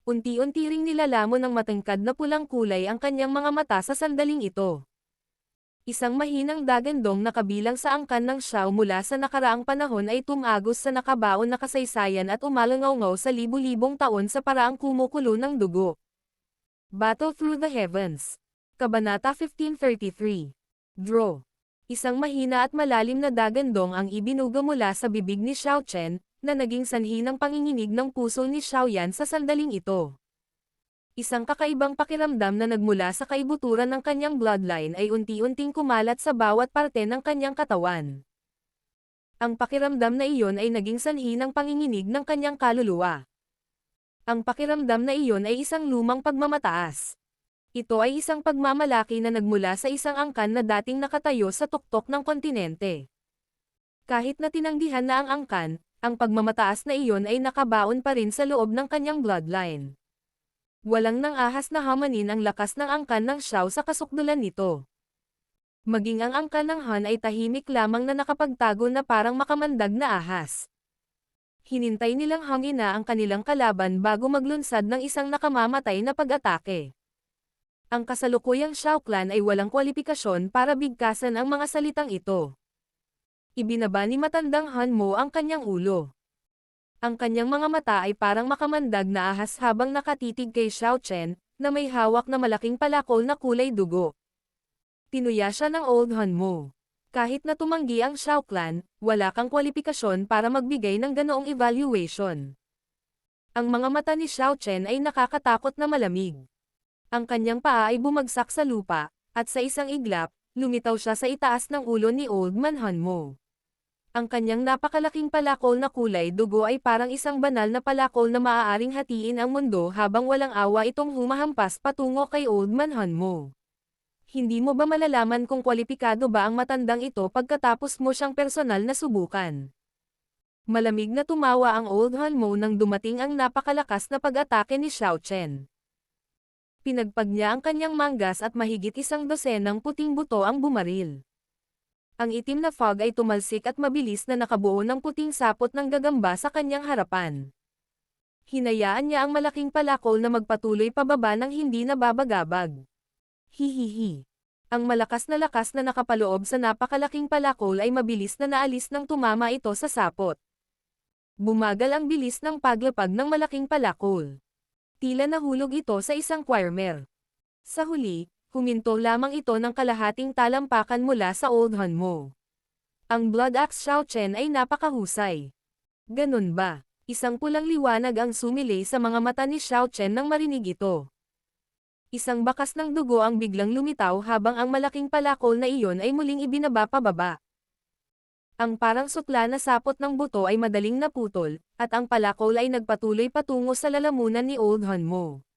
S1: Unti-unti ring nilalamon ng matangkad na pulang kulay ang kanyang mga mata sa sandaling ito. Isang mahinang dagandong na kabilang sa angkan ng Xiao mula sa nakaraang panahon ay tumagos sa nakabaon na kasaysayan at umalangaw sa libu-libong taon sa paraang kumukulo ng dugo. Battle Through the Heavens. Kabanata 1533. Draw. Isang mahina at malalim na dagandong ang ibinuga mula sa bibig ni Xiao Chen, na naging sanhi ng panginginig ng puso ni Xiao Yan sa sandaling ito. Isang kakaibang pakiramdam na nagmula sa kaibuturan ng kanyang bloodline ay unti-unting kumalat sa bawat parte ng kanyang katawan. Ang pakiramdam na iyon ay naging sanhi ng panginginig ng kanyang kaluluwa. Ang pakiramdam na iyon ay isang lumang pagmamataas. Ito ay isang pagmamalaki na nagmula sa isang angkan na dating nakatayo sa tuktok ng kontinente. Kahit na tinanggihan na ang angkan, ang pagmamataas na iyon ay nakabaon pa rin sa loob ng kanyang bloodline. Walang nang-ahas na hamanin ang lakas ng angkan ng Xiao sa kasukdulan nito. Maging ang angkan ng Han ay tahimik lamang na nakapagtago na parang makamandag na ahas. Hinintay nilang hangina ang kanilang kalaban bago maglunsad ng isang nakamamatay na pag-atake. Ang kasalukuyang Xiao Clan ay walang kwalipikasyon para bigkasan ang mga salitang ito. Ibinaba ni matandang Hanmo ang kanyang ulo. Ang kanyang mga mata ay parang makamandag na ahas habang nakatitig kay Xiao Chen, na may hawak na malaking palakol na kulay dugo. Tinuya siya ng Old Hanmo. Kahit na tumanggi ang Xiao Clan, wala kang kwalipikasyon para magbigay ng ganoong evaluation. Ang mga mata ni Xiao Chen ay nakakatakot na malamig. Ang kanyang paa ay bumagsak sa lupa, at sa isang iglap, lumitaw siya sa itaas ng ulo ni Old Man Hanmo. Ang kanyang napakalaking palakol na kulay dugo ay parang isang banal na palakol na maaaring hatiin ang mundo habang walang awa itong humahampas patungo kay Old Man Hanmo. Hindi mo ba malalaman kung kwalipikado ba ang matandang ito pagkatapos mo siyang personal na subukan? Malamig na tumawa ang Old Hanmo nang dumating ang napakalakas na pag-atake ni Xiao Chen. Pinagpag niya ang kanyang manggas at mahigit 100 puting buto ang bumaril. Ang itim na fog ay tumalsik at mabilis na nakabuo ng puting sapot ng gagamba sa kanyang harapan. Hinayaan niya ang malaking palakol na magpatuloy pababa ng hindi nababagabag. Hihihi. Ang malakas na nakapaloob sa napakalaking palakol ay mabilis na naalis nang tumama ito sa sapot. Bumagal ang bilis ng paglapag ng malaking palakol. Tila nahulog ito sa isang choirmer. Sa huli, huminto lamang ito ng kalahating talampakan mula sa Old Hanmo. Ang Blood Axe Xiao Chen ay napakahusay. Ganun ba? Isang pulang liwanag ang sumilay sa mga mata ni Xiao Chen nang marinig ito. Isang bakas ng dugo ang biglang lumitaw habang ang malaking palakol na iyon ay muling ibinaba pababa. Ang parang sutla na sapot ng buto ay madaling naputol, at ang palakol ay nagpatuloy patungo sa lalamunan ni Old Hanmo.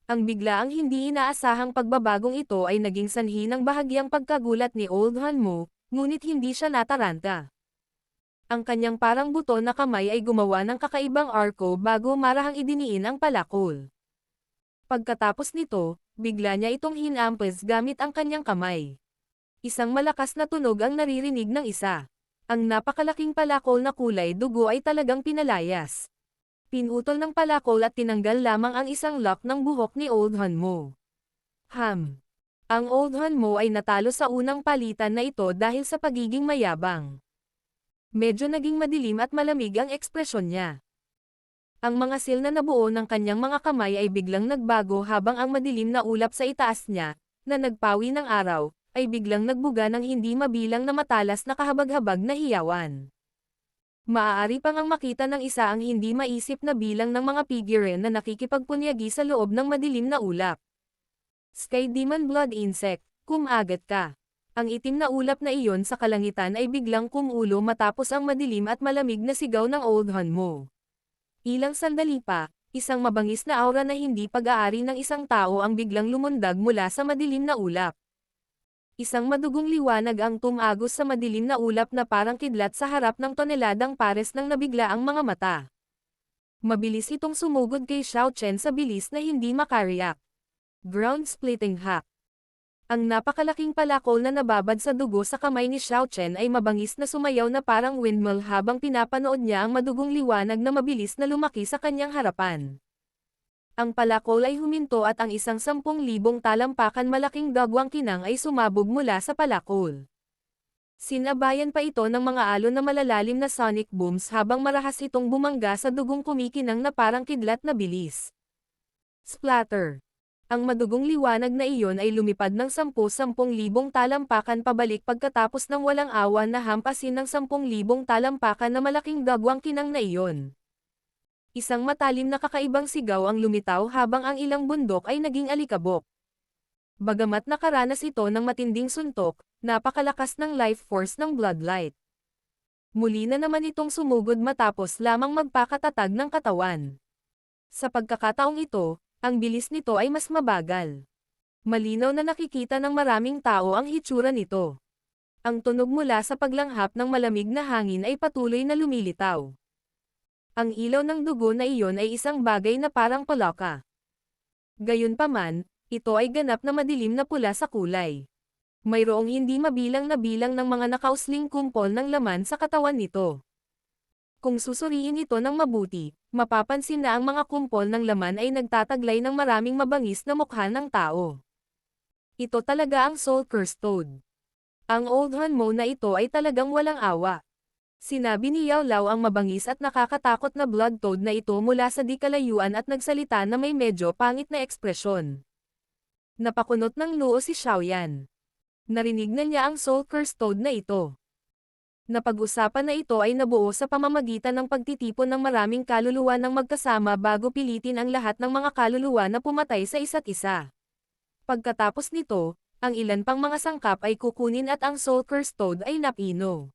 S1: Ang biglaang hindi inaasahang pagbabagong ito ay naging sanhi ng bahagyang pagkagulat ni Old Hanmo, ngunit hindi siya nataranta. Ang kanyang parang buto na kamay ay gumawa ng kakaibang arko bago marahang idiniin ang palakol. Pagkatapos nito, bigla niya itong hinampas gamit ang kanyang kamay. Isang malakas na tunog ang naririnig ng isa. Ang napakalaking palakol na kulay dugo ay talagang pinalayas. Pinutol ng palakol at tinanggal lamang ang isang lock ng buhok ni Old Hanmo. Ang Old Hanmo ay natalo sa unang palitan na ito dahil sa pagiging mayabang. Medyo naging madilim at malamig ang ekspresyon niya. Ang mga sil na nabuo ng kanyang mga kamay ay biglang nagbago habang ang madilim na ulap sa itaas niya, na nagpawi ng araw, ay biglang nagbuga ng hindi mabilang na matalas na kahabag-habag na hiyawan. Maaari pang ang makita ng isa ang hindi maisip na bilang ng mga figurine na nakikipagpunyagi sa loob ng madilim na ulap. Sky Demon Blood Insect, kumagat ka. Ang itim na ulap na iyon sa kalangitan ay biglang kumulo matapos ang madilim at malamig na sigaw ng Old Hanmo. Ilang sandali pa, isang mabangis na aura na hindi pag-aari ng isang tao ang biglang lumundag mula sa madilim na ulap. Isang madugong liwanag ang tumagos sa madilim na ulap na parang kidlat sa harap ng toneladang pares ng nabiglaang mga mata. Mabilis itong sumugod kay Xiao Chen sa bilis na hindi makariyak. Ground-splitting hack. Ang napakalaking palakol na nababad sa dugo sa kamay ni Xiao Chen ay mabangis na sumayaw na parang windmill habang pinapanood niya ang madugong liwanag na mabilis na lumaki sa kanyang harapan. Ang palakol ay huminto at ang isang 10,000 talampakan malaking gagawang kinang ay sumabog mula sa palakol. Sinabayan pa ito ng mga alon na malalalim na sonic booms habang marahas itong bumangga sa dugong kumikinang na parang kidlat na bilis. Splatter! Ang madugong liwanag na iyon ay lumipad ng 10,000 talampakan pabalik pagkatapos ng walang awa na hampasin ng 10,000 talampakan na malaking gagawang kinang na iyon. Isang matalim na kakaibang sigaw ang lumitaw habang ang ilang bundok ay naging alikabok. Bagamat nakaranas ito ng matinding suntok, napakalakas ng life force ng Bloodlight. Muli na naman itong sumugod matapos lamang magpakatatag ng katawan. Sa pagkakataong ito, ang bilis nito ay mas mabagal. Malinaw na nakikita ng maraming tao ang hitsura nito. Ang tunog mula sa paglanghap ng malamig na hangin ay patuloy na lumilitaw. Ang ilaw ng dugo na iyon ay isang bagay na parang palaka. Gayunpaman, ito ay ganap na madilim na pula sa kulay. Mayroong hindi mabilang na bilang ng mga nakausling kumpol ng laman sa katawan nito. Kung susuriin ito ng mabuti, mapapansin na ang mga kumpol ng laman ay nagtataglay ng maraming mabangis na mukha ng tao. Ito talaga ang Soul Cursed Toad. Ang Old Hanmo na ito ay talagang walang awa. Sinabi ni Yao Lao ang mabangis at nakakatakot na blood toad na ito mula sa di kalayuan at nagsalita na may medyo pangit na ekspresyon. Napakunot ng noo si Xiaoyan. Narinig na niya ang Soul Cursed Toad na ito. Napag-usapan na ito ay nabuo sa pamamagitan ng pagtitipon ng maraming kaluluwa ng magkasama bago pilitin ang lahat ng mga kaluluwa na pumatay sa isa't isa. Pagkatapos nito, ang ilan pang mga sangkap ay kukunin at ang Soul Cursed Toad ay napino.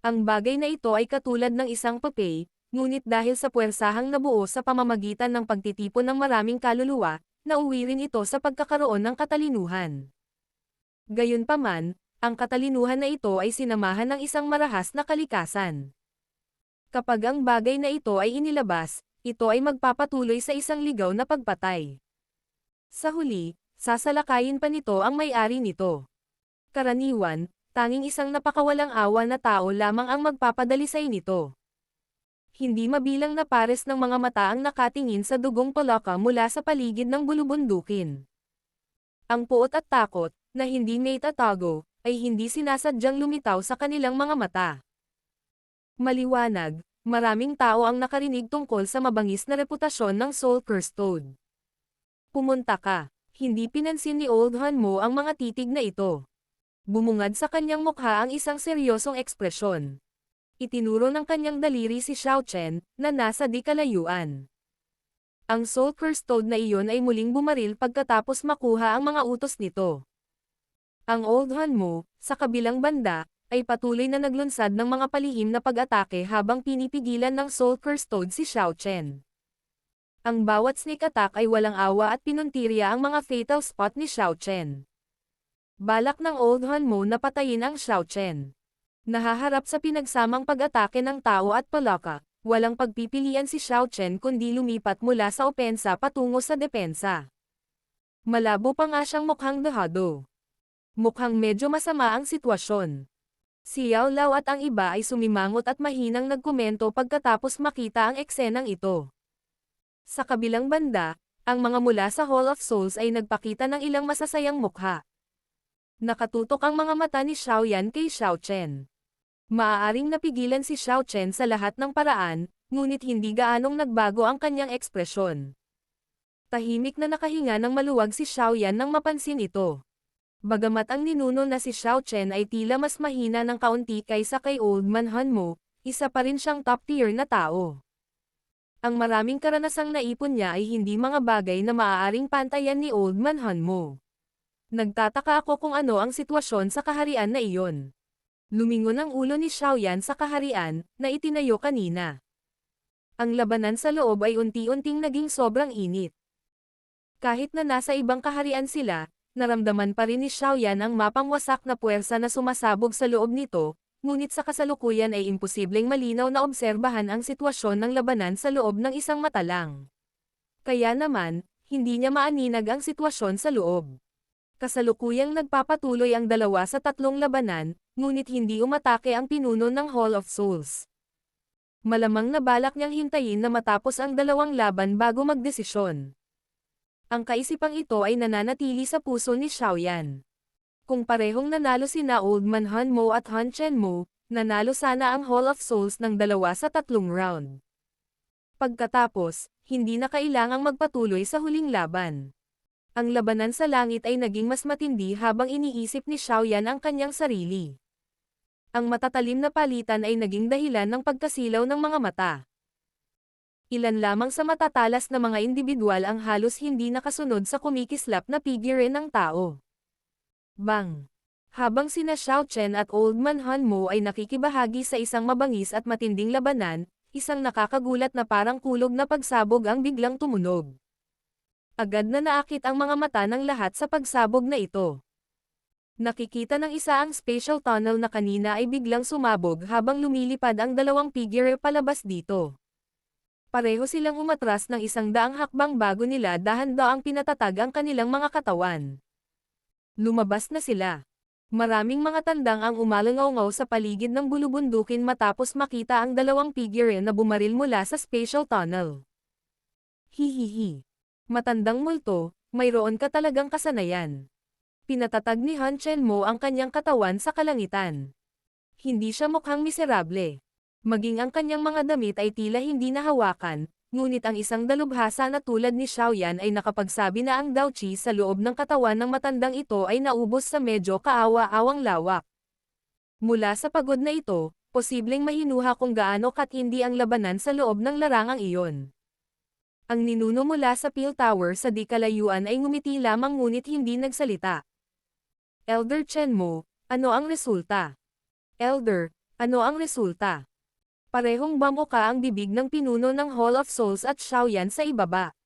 S1: Ang bagay na ito ay katulad ng isang papay, ngunit dahil sa puwersahang nabuo sa pamamagitan ng pagtitipon ng maraming kaluluwa, nauwi rin ito sa pagkakaroon ng katalinuhan. Gayunpaman, ang katalinuhan na ito ay sinamahan ng isang marahas na kalikasan. Kapag ang bagay na ito ay inilabas, ito ay magpapatuloy sa isang ligaw na pagpatay. Sa huli, sasalakayin pa nito ang may-ari nito. Karaniwan, tanging isang napakawalang awa na tao lamang ang magpapadalisay nito. Hindi mabilang na pares ng mga mata ang nakatingin sa dugong palaka mula sa paligid ng bulubundukin. Ang puot at takot, na hindi may tatago, ay hindi sinasadyang lumitaw sa kanilang mga mata. Maliwanag, Maraming tao ang nakarinig tungkol sa mabangis na reputasyon ng Soul Cursed Toad. Pumunta ka. Hindi pinansin ni Old Hanmo ang mga titig na ito. Bumungad sa kanyang mukha ang isang seryosong ekspresyon. Itinuro ng kanyang daliri si Xiao Chen, na nasa di kalayuan. Ang Soul Cursed Toad na iyon ay muling bumaril pagkatapos makuha ang mga utos nito. Ang Old Hanmo, sa kabilang banda, ay patuloy na naglunsad ng mga palihim na pag-atake habang pinipigilan ng Soul Cursed Toad si Xiao Chen. Ang bawat sneak attack ay walang awa at pinuntirya ang mga fatal spot ni Xiao Chen. Balak ng Old Hanmo na patayin ang Xiao Chen. Nahaharap sa pinagsamang pag-atake ng tao at palaka, walang pagpipilian si Xiao Chen kundi lumipat mula sa opensa patungo sa depensa. Malabo pa nga siyang mukhang dehado. Mukhang medyo masama ang sitwasyon. Si Yao Lao at ang iba ay sumimangot at mahinang nagkomento pagkatapos makita ang eksenang ito. Sa kabilang banda, ang mga mula sa Hall of Souls ay nagpakita ng ilang masasayang mukha. Nakatutok ang mga mata ni Xiao Yan kay Xiao Chen. Maaaring napigilan si Xiao Chen sa lahat ng paraan, ngunit hindi gaanong nagbago ang kanyang ekspresyon. Tahimik na nakahinga ng maluwag si Xiao Yan nang mapansin ito. Bagamat ang ninuno na si Xiao Chen ay tila mas mahina ng kaunti kaysa kay Old Man Hanmo, isa pa rin siyang top-tier na tao. Ang maraming karanasang naipon niya ay hindi mga bagay na maaaring pantayan ni Old Man Hanmo. Nagtataka ako kung ano ang sitwasyon sa kaharian na iyon. Lumingon ang ulo ni Xiao Yan sa kaharian, na itinayo kanina. Ang labanan sa loob ay unti-unting naging sobrang init. Kahit na nasa ibang kaharian sila, naramdaman pa rin ni Xiao Yan ang mapangwasak na puwersa na sumasabog sa loob nito, ngunit sa kasalukuyan ay imposibleng malinaw na obserbahan ang sitwasyon ng labanan sa loob ng isang mata lang. Kaya naman, hindi niya maaninag ang sitwasyon sa loob. Kasalukuyang nagpapatuloy ang 2 sa 3 labanan, ngunit hindi umatake ang pinuno ng Hall of Souls. Malamang na balak niyang hintayin na matapos ang 2 laban bago magdesisyon. Ang kaisipang ito ay nananatili sa puso ni Xiao Yan. Kung parehong nanalo sina Old Man Hanmo at Han Chenmo, nanalo sana ang Hall of Souls ng 2 sa 3 round. Pagkatapos, hindi na kailangang magpatuloy sa huling laban. Ang labanan sa langit ay naging mas matindi habang iniisip ni Xiao Yan ang kanyang sarili. Ang matatalim na palitan ay naging dahilan ng pagkasilaw ng mga mata. Ilan lamang sa matatalas na mga individual ang halos hindi nakasunod sa kumikislap na figure ng tao. Bang! Habang sina Xiao Chen at Old Man Hanmo ay nakikibahagi sa isang mabangis at matinding labanan, isang nakakagulat na parang kulog na pagsabog ang biglang tumunog. Agad na naakit ang mga mata ng lahat sa pagsabog na ito. Nakikita ng isa ang spatial tunnel na kanina ay biglang sumabog habang lumilipad ang 2 figure palabas dito. Pareho silang umatras ng 100 hakbang bago nila dahan-daang pinatatag ang kanilang mga katawan. Lumabas na sila. Maraming mga tandang ang umalangaw sa paligid ng bulubundukin matapos makita ang 2 figure na bumaril mula sa spatial tunnel. Hihihi. Matandang multo, mayroon ka talagang kasanayan. Pinatatag ni Han Chenmo ang kanyang katawan sa kalangitan. Hindi siya mukhang miserable. Maging ang kanyang mga damit ay tila hindi nahawakan, ngunit ang isang dalubhasa na tulad ni Xiao Yan ay nakapagsabi na ang Daoqi sa loob ng katawan ng matandang ito ay naubos sa medyo kaawa-awang lawak. Mula sa pagod na ito, posibleng mahinuha kung gaano katindi ang labanan sa loob ng larangang iyon. Ang ninuno mula sa Peel Tower sa di kalayuan ay ngumiti lamang ngunit hindi nagsalita. Elder Chenmo, ano ang resulta? Elder, ano ang resulta? Parehong bamuka ang bibig ng pinuno ng Hall of Souls at Xiao Yan sa ibaba.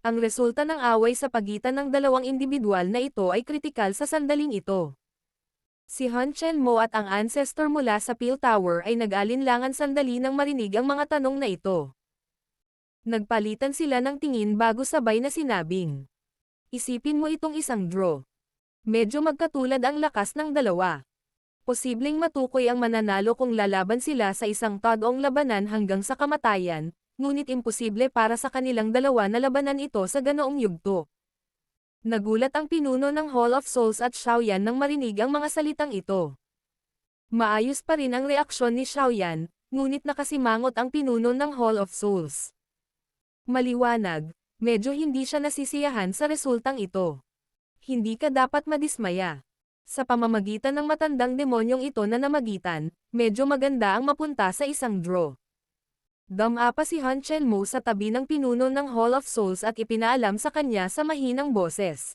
S1: Ang resulta ng away sa pagitan ng 2 individual na ito ay kritikal sa sandaling ito. Si Han Chenmo at ang ancestor mula sa Peel Tower ay nag-alinlangan sandali nang marinig ang mga tanong na ito. Nagpalitan sila ng tingin bago sabay na sinabing, "Isipin mo itong isang draw. Medyo magkatulad ang lakas ng 2. Posibleng matukoy ang mananalo kung lalaban sila sa isang todong labanan hanggang sa kamatayan, ngunit imposible para sa kanilang 2 na labanan ito sa ganoong yugto." Nagulat ang pinuno ng Hall of Souls at Xiao Yan nang marinig ang mga salitang ito. Maayos pa rin ang reaksyon ni Xiao Yan, ngunit nakasimangot ang pinuno ng Hall of Souls. Maliwanag, medyo hindi siya nasisiyahan sa resultang ito. Hindi ka dapat madismaya. Sa pamamagitan ng matandang demonyong ito na namagitan, medyo maganda ang mapunta sa isang draw. Dumapa si Han Chenmo sa tabi ng pinuno ng Hall of Souls at ipinaalam sa kanya sa mahinang boses.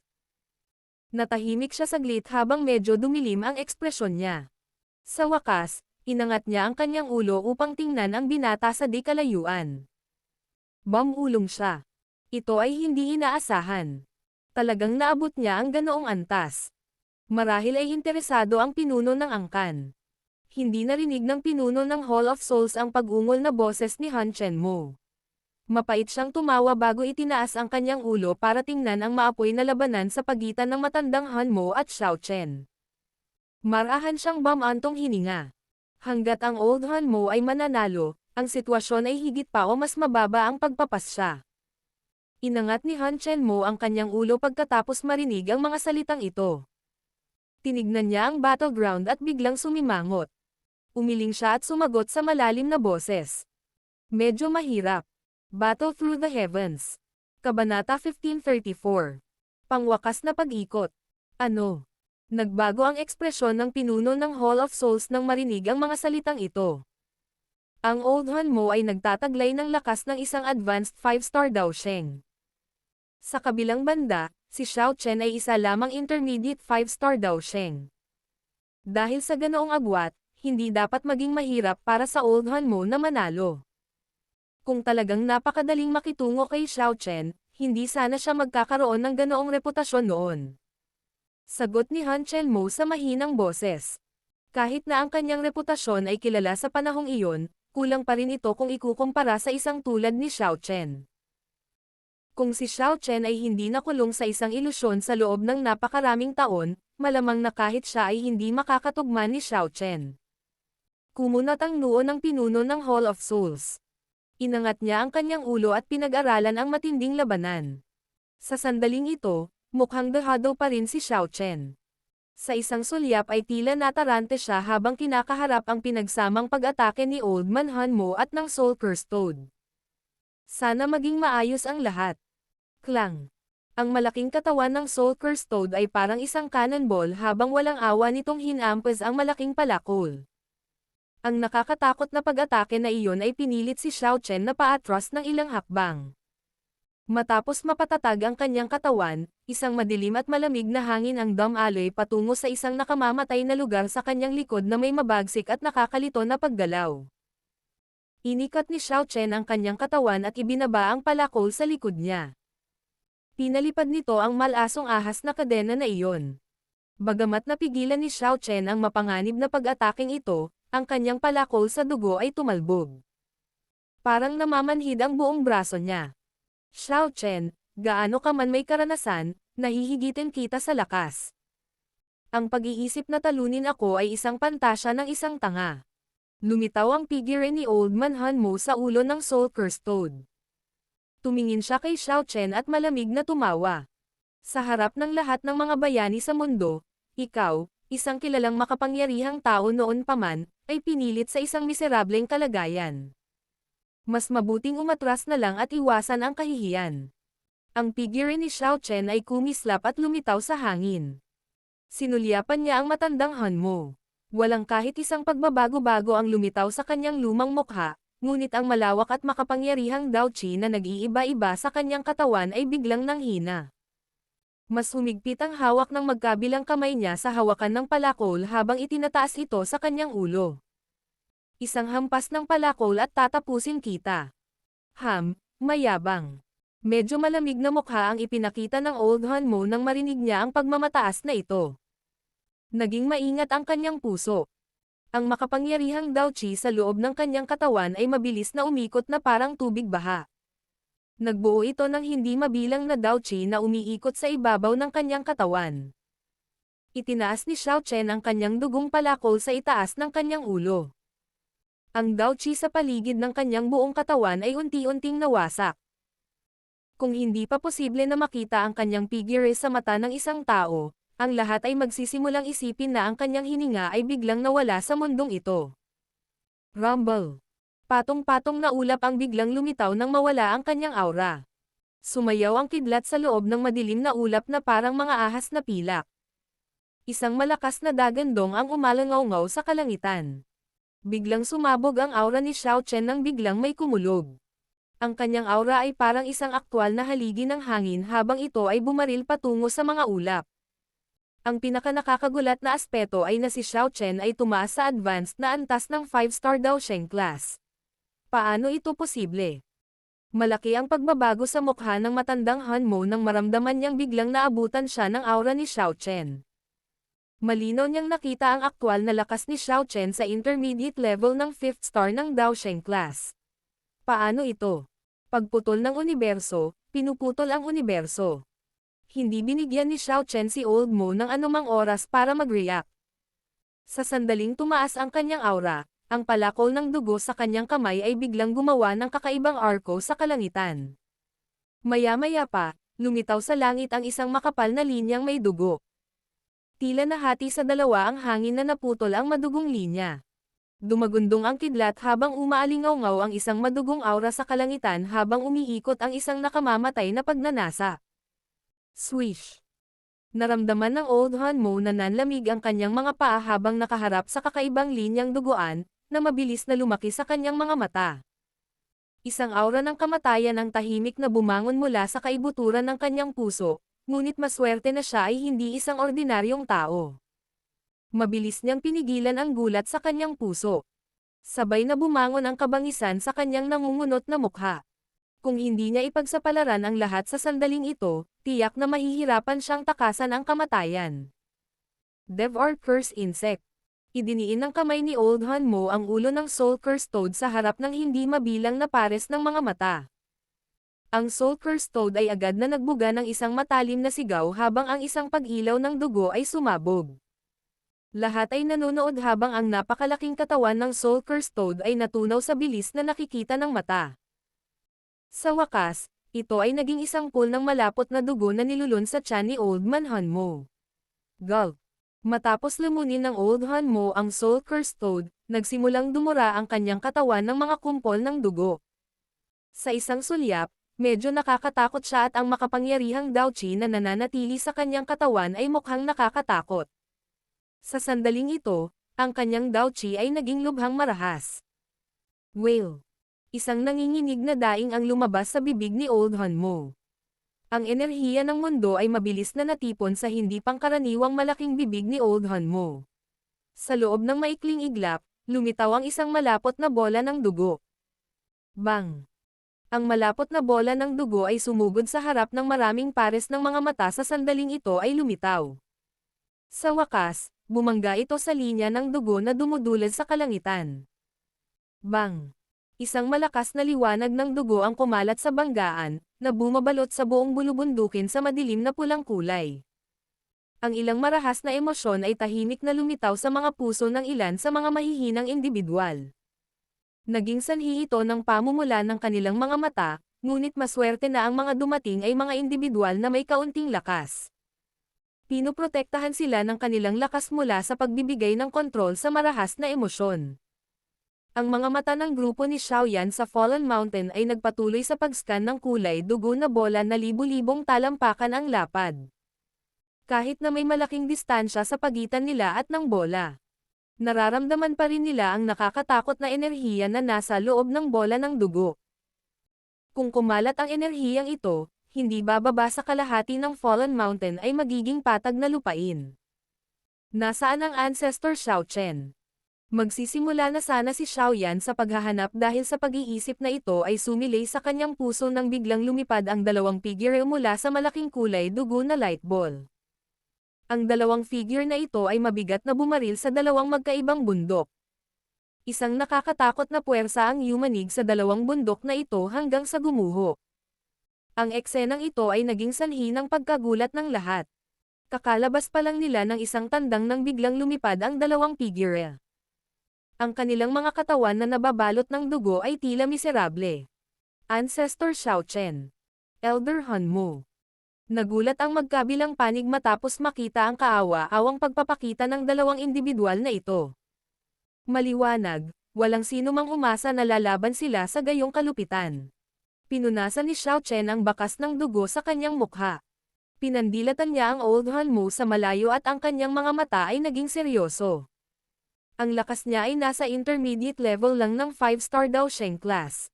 S1: Natahimik siya saglit habang medyo dumilim ang ekspresyon niya. Sa wakas, inangat niya ang kanyang ulo upang tingnan ang binata sa di kalayuan. Bumulong siya. Ito ay hindi inaasahan. Talagang naabot niya ang ganoong antas. Marahil ay interesado ang pinuno ng angkan. Hindi narinig ng pinuno ng Hall of Souls ang pag-ungol na boses ni Han Chenmo. Mapait siyang tumawa bago itinaas ang kanyang ulo para tingnan ang maapoy na labanan sa pagitan ng matandang Han Mo at Xiao Chen. Marahan siyang bumantong hininga. Hanggat ang Old Han Mo ay mananalo, ang sitwasyon ay higit pa o mas mababa ang pagpapasya. Inangat ni Han Chenmo ang kanyang ulo pagkatapos marinig ang mga salitang ito. Tinignan niya ang battleground at biglang sumimangot. Umiling siya at sumagot sa malalim na boses. Medyo mahirap. Battle Through the Heavens. Kabanata 1534. Pangwakas na pag-ikot. Ano? Nagbago ang ekspresyon ng pinuno ng Hall of Souls nang marinig ang mga salitang ito. Ang Old Han Mo ay nagtataglay ng lakas ng isang advanced 5-star Dao Sheng. Sa kabilang banda, si Xiao Chen ay isa lamang intermediate 5-star Dao Sheng. Dahil sa ganoong agwat, hindi dapat maging mahirap para sa Old Han Mo na manalo. Kung talagang napakadaling makitungo kay Xiao Chen, hindi sana siya magkakaroon ng ganoong reputasyon noon. Sagot ni Han Chenmo sa mahinang boses. Kahit na ang kanyang reputasyon ay kilala sa panahong iyon, kulang pa rin ito kung ikukumpara sa isang tulad ni Xiao Chen. Kung si Xiao Chen ay hindi nakulong sa isang ilusyon sa loob ng napakaraming taon, malamang na kahit siya ay hindi makakatugma ni Xiao Chen. Kumunat ang noo ng pinuno ng Hall of Souls. Inangat niya ang kanyang ulo at pinag-aralan ang matinding labanan. Sa sandaling ito, mukhang dehado pa rin si Xiao Chen. Sa isang sulyap ay tila natarante siya habang kinakaharap ang pinagsamang pag-atake ni Old Man Han Mo at ng Soul Cursed Toad. Sana maging maayos ang lahat. Klang. Ang malaking katawan ng Soul Cursed Toad ay parang isang cannonball habang walang awa nitong hinampas ang malaking palakol. Ang nakakatakot na pag-atake na iyon ay pinilit si Xiao Chen na paatras ng ilang hakbang. Matapos mapatatag ang kanyang katawan, isang madilim at malamig na hangin ang dumaloy patungo sa isang nakamamatay na lugar sa kanyang likod na may mabagsik at nakakalito na paggalaw. Inikat ni Xiao Chen ang kanyang katawan at ibinaba ang palakol sa likod niya. Pinalipad nito ang malasong ahas na kadena na iyon. Bagamat napigilan ni Xiao Chen ang mapanganib na pag-ataking ito, ang kanyang palakol sa dugo ay tumalbog. Parang namamanhid ang buong braso niya. Xiao Chen, gaano ka man may karanasan, nahihigitin kita sa lakas. Ang pag-iisip na talunin ako ay isang pantasya ng isang tanga. Lumitaw ang figure ni Old Man Han Mo sa ulo ng Soul Cursed Toad. Tumingin siya kay Xiao Chen at malamig na tumawa. Sa harap ng lahat ng mga bayani sa mundo, ikaw, isang kilalang makapangyarihang tao noon pa man, ay pinilit sa isang miserableng kalagayan. Mas mabuting umatras na lang at iwasan ang kahihiyan. Ang figure ni Xiao Chen ay kumislap at lumitaw sa hangin. Sinulyapan niya ang matandang Han Mo. Walang kahit isang pagbabago-bago ang lumitaw sa kanyang lumang mukha, ngunit ang malawak at makapangyarihang Dao Qi na nag-iiba-iba sa kanyang katawan ay biglang nanghina. Mas humigpit ang hawak ng magkabilang kamay niya sa hawakan ng palakol habang itinataas ito sa kanyang ulo. Isang hampas ng palakol at tatapusin kita. Mayabang. Medyo malamig na mukha ang ipinakita ng Old Han Mo nang marinig niya ang pagmamataas na ito. Naging maingat ang kanyang puso. Ang makapangyarihang Dao Qi sa loob ng kanyang katawan ay mabilis na umikot na parang tubig baha. Nagbuo ito ng hindi mabilang na Dao Qi na umiikot sa ibabaw ng kanyang katawan. Itinaas ni Xiao Chen ang kanyang dugong palakol sa itaas ng kanyang ulo. Ang Dao Qi sa paligid ng kanyang buong katawan ay unti-unting nawasak. Kung hindi pa posible na makita ang kanyang figure sa mata ng isang tao, ang lahat ay magsisimulang isipin na ang kanyang hininga ay biglang nawala sa mundong ito. Rumble. Patong-patong na ulap ang biglang lumitaw nang mawala ang kanyang aura. Sumayaw ang kidlat sa loob ng madilim na ulap na parang mga ahas na pilak. Isang malakas na dagandong ang umalangaw-ngaw sa kalangitan. Biglang sumabog ang aura ni Xiao Chen nang biglang may kumulog. Ang kanyang aura ay parang isang aktwal na haligi ng hangin habang ito ay bumaril patungo sa mga ulap. Ang pinakanakakagulat na aspeto ay na si Xiao Chen ay tumaas sa advanced na antas ng 5-star Daosheng class. Paano ito posible? Malaki ang pagbabago sa mukha ng matandang Han Mo nang maramdaman niyang biglang naabutan siya ng aura ni Xiao Chen. Malinaw niyang nakita ang aktwal na lakas ni Xiao Chen sa intermediate level ng 5th star ng Daosheng class. Paano ito? Pagputol ng universo, pinuputol ang universo. Hindi binigyan ni Xiao Chen si Old Mo ng anumang oras para mag-react. Sa sandaling tumaas ang kanyang aura, ang palakol ng dugo sa kanyang kamay ay biglang gumawa ng kakaibang arco sa kalangitan. Maya-maya pa, lumitaw sa langit ang isang makapal na linyang may dugo. Tila nahati sa dalawa ang hangin na naputol ang madugong linya. Dumagundong ang kidlat habang umaalingaw-ngaw ang isang madugong aura sa kalangitan habang umiikot ang isang nakamamatay na pagnanasa. Swish! Naramdaman ng Old Han Mo na nanlamig ang kanyang mga paa habang nakaharap sa kakaibang linyang duguan, na mabilis na lumaki sa kanyang mga mata. Isang aura ng kamatayan ang tahimik na bumangon mula sa kaibuturan ng kanyang puso, ngunit maswerte na siya ay hindi isang ordinaryong tao. Mabilis niyang pinigilan ang gulat sa kanyang puso. Sabay na bumangon ang kabangisan sa kanyang nangungunot na mukha. Kung hindi niya ipagsapalaran ang lahat sa sandaling ito, tiyak na mahihirapan siyang takasan ang kamatayan. Dev or Curse Insect. Idiniin ng kamay ni Old Han Mo ang ulo ng Soul Curse Toad sa harap ng hindi mabilang na pares ng mga mata. Ang Soul Curse Toad ay agad na nagbuga ng isang matalim na sigaw habang ang isang pag-ilaw ng dugo ay sumabog. Lahat ay nanonood habang ang napakalaking katawan ng Soul Curse Toad ay natunaw sa bilis na nakikita ng mata. Sa wakas, ito ay naging isang pool ng malapot na dugo na nilulun sa tiyan ni Old Man Han Mo. Gulp! Matapos lumunin ng Old Han Mo ang Soul Curse Toad, nagsimulang dumura ang kanyang katawan ng mga kumpol ng dugo. Sa isang sulyap, medyo nakakatakot siya at ang makapangyarihang Daoqi na nananatili sa kanyang katawan ay mukhang nakakatakot. Sa sandaling ito, ang kanyang Daoqi ay naging lubhang marahas. Wail! Isang nanginginig na daing ang lumabas sa bibig ni Old Han Mo. Ang enerhiya ng mundo ay mabilis na natipon sa hindi pangkaraniwang malaking bibig ni Old Han Mo. Sa loob ng maikling iglap, lumitaw ang isang malapot na bola ng dugo. Bang! Ang malapot na bola ng dugo ay sumugod sa harap ng maraming pares ng mga mata sa sandaling ito ay lumitaw. Sa wakas, bumangga ito sa linya ng dugo na dumudulad sa kalangitan. Bang! Isang malakas na liwanag ng dugo ang kumalat sa banggaan, na bumabalot sa buong bulubundukin sa madilim na pulang kulay. Ang ilang marahas na emosyon ay tahimik na lumitaw sa mga puso ng ilan sa mga mahihinang individual. Naging sanhi ito ng pamumula ng kanilang mga mata, ngunit maswerte na ang mga dumating ay mga individual na may kaunting lakas. Pinoprotektahan sila ng kanilang lakas mula sa pagbibigay ng kontrol sa marahas na emosyon. Ang mga mata ng grupo ni Xiaoyan sa Fallen Mountain ay nagpatuloy sa pag-scan ng kulay dugo na bola na libu-libong talampakan ang lapad. Kahit na may malaking distansya sa pagitan nila at ng bola. Nararamdaman pa rin nila ang nakakatakot na enerhiya na nasa loob ng bola ng dugo. Kung kumalat ang enerhiyang ito, hindi bababa sa kalahati ng Fallen Mountain ay magiging patag na lupain. Nasaan ang Ancestor Xiao Chen? Magsisimula na sana si Xiaoyan sa paghahanap dahil sa pag-iisip na ito ay sumilay sa kanyang puso nang biglang lumipad ang dalawang figure mula sa malaking kulay dugo na light ball. Ang dalawang figure na ito ay mabigat na bumaril sa dalawang magkaibang bundok. Isang nakakatakot na puwersa ang yumanig sa dalawang bundok na ito hanggang sa gumuho. Ang eksenang ito ay naging sanhi ng pagkagulat ng lahat. Kakalabas pa lang nila ng isang tandang nang biglang lumipad ang dalawang figure. Ang kanilang mga katawan na nababalot ng dugo ay tila miserable. Ancestor Xiao Chen. Elder Han Mo. Nagulat ang magkabilang panig matapos makita ang kaawa-awang pagpapakita ng dalawang individual na ito. Maliwanag, Walang sino mang umasa na lalaban sila sa gayong kalupitan. Pinunasan ni Xiao Chen ang bakas ng dugo sa kanyang mukha. Pinandilatan niya ang Old Hanmo sa malayo at ang kanyang mga mata ay naging seryoso. Ang lakas niya ay nasa intermediate level lang ng 5-star Dao Sheng class.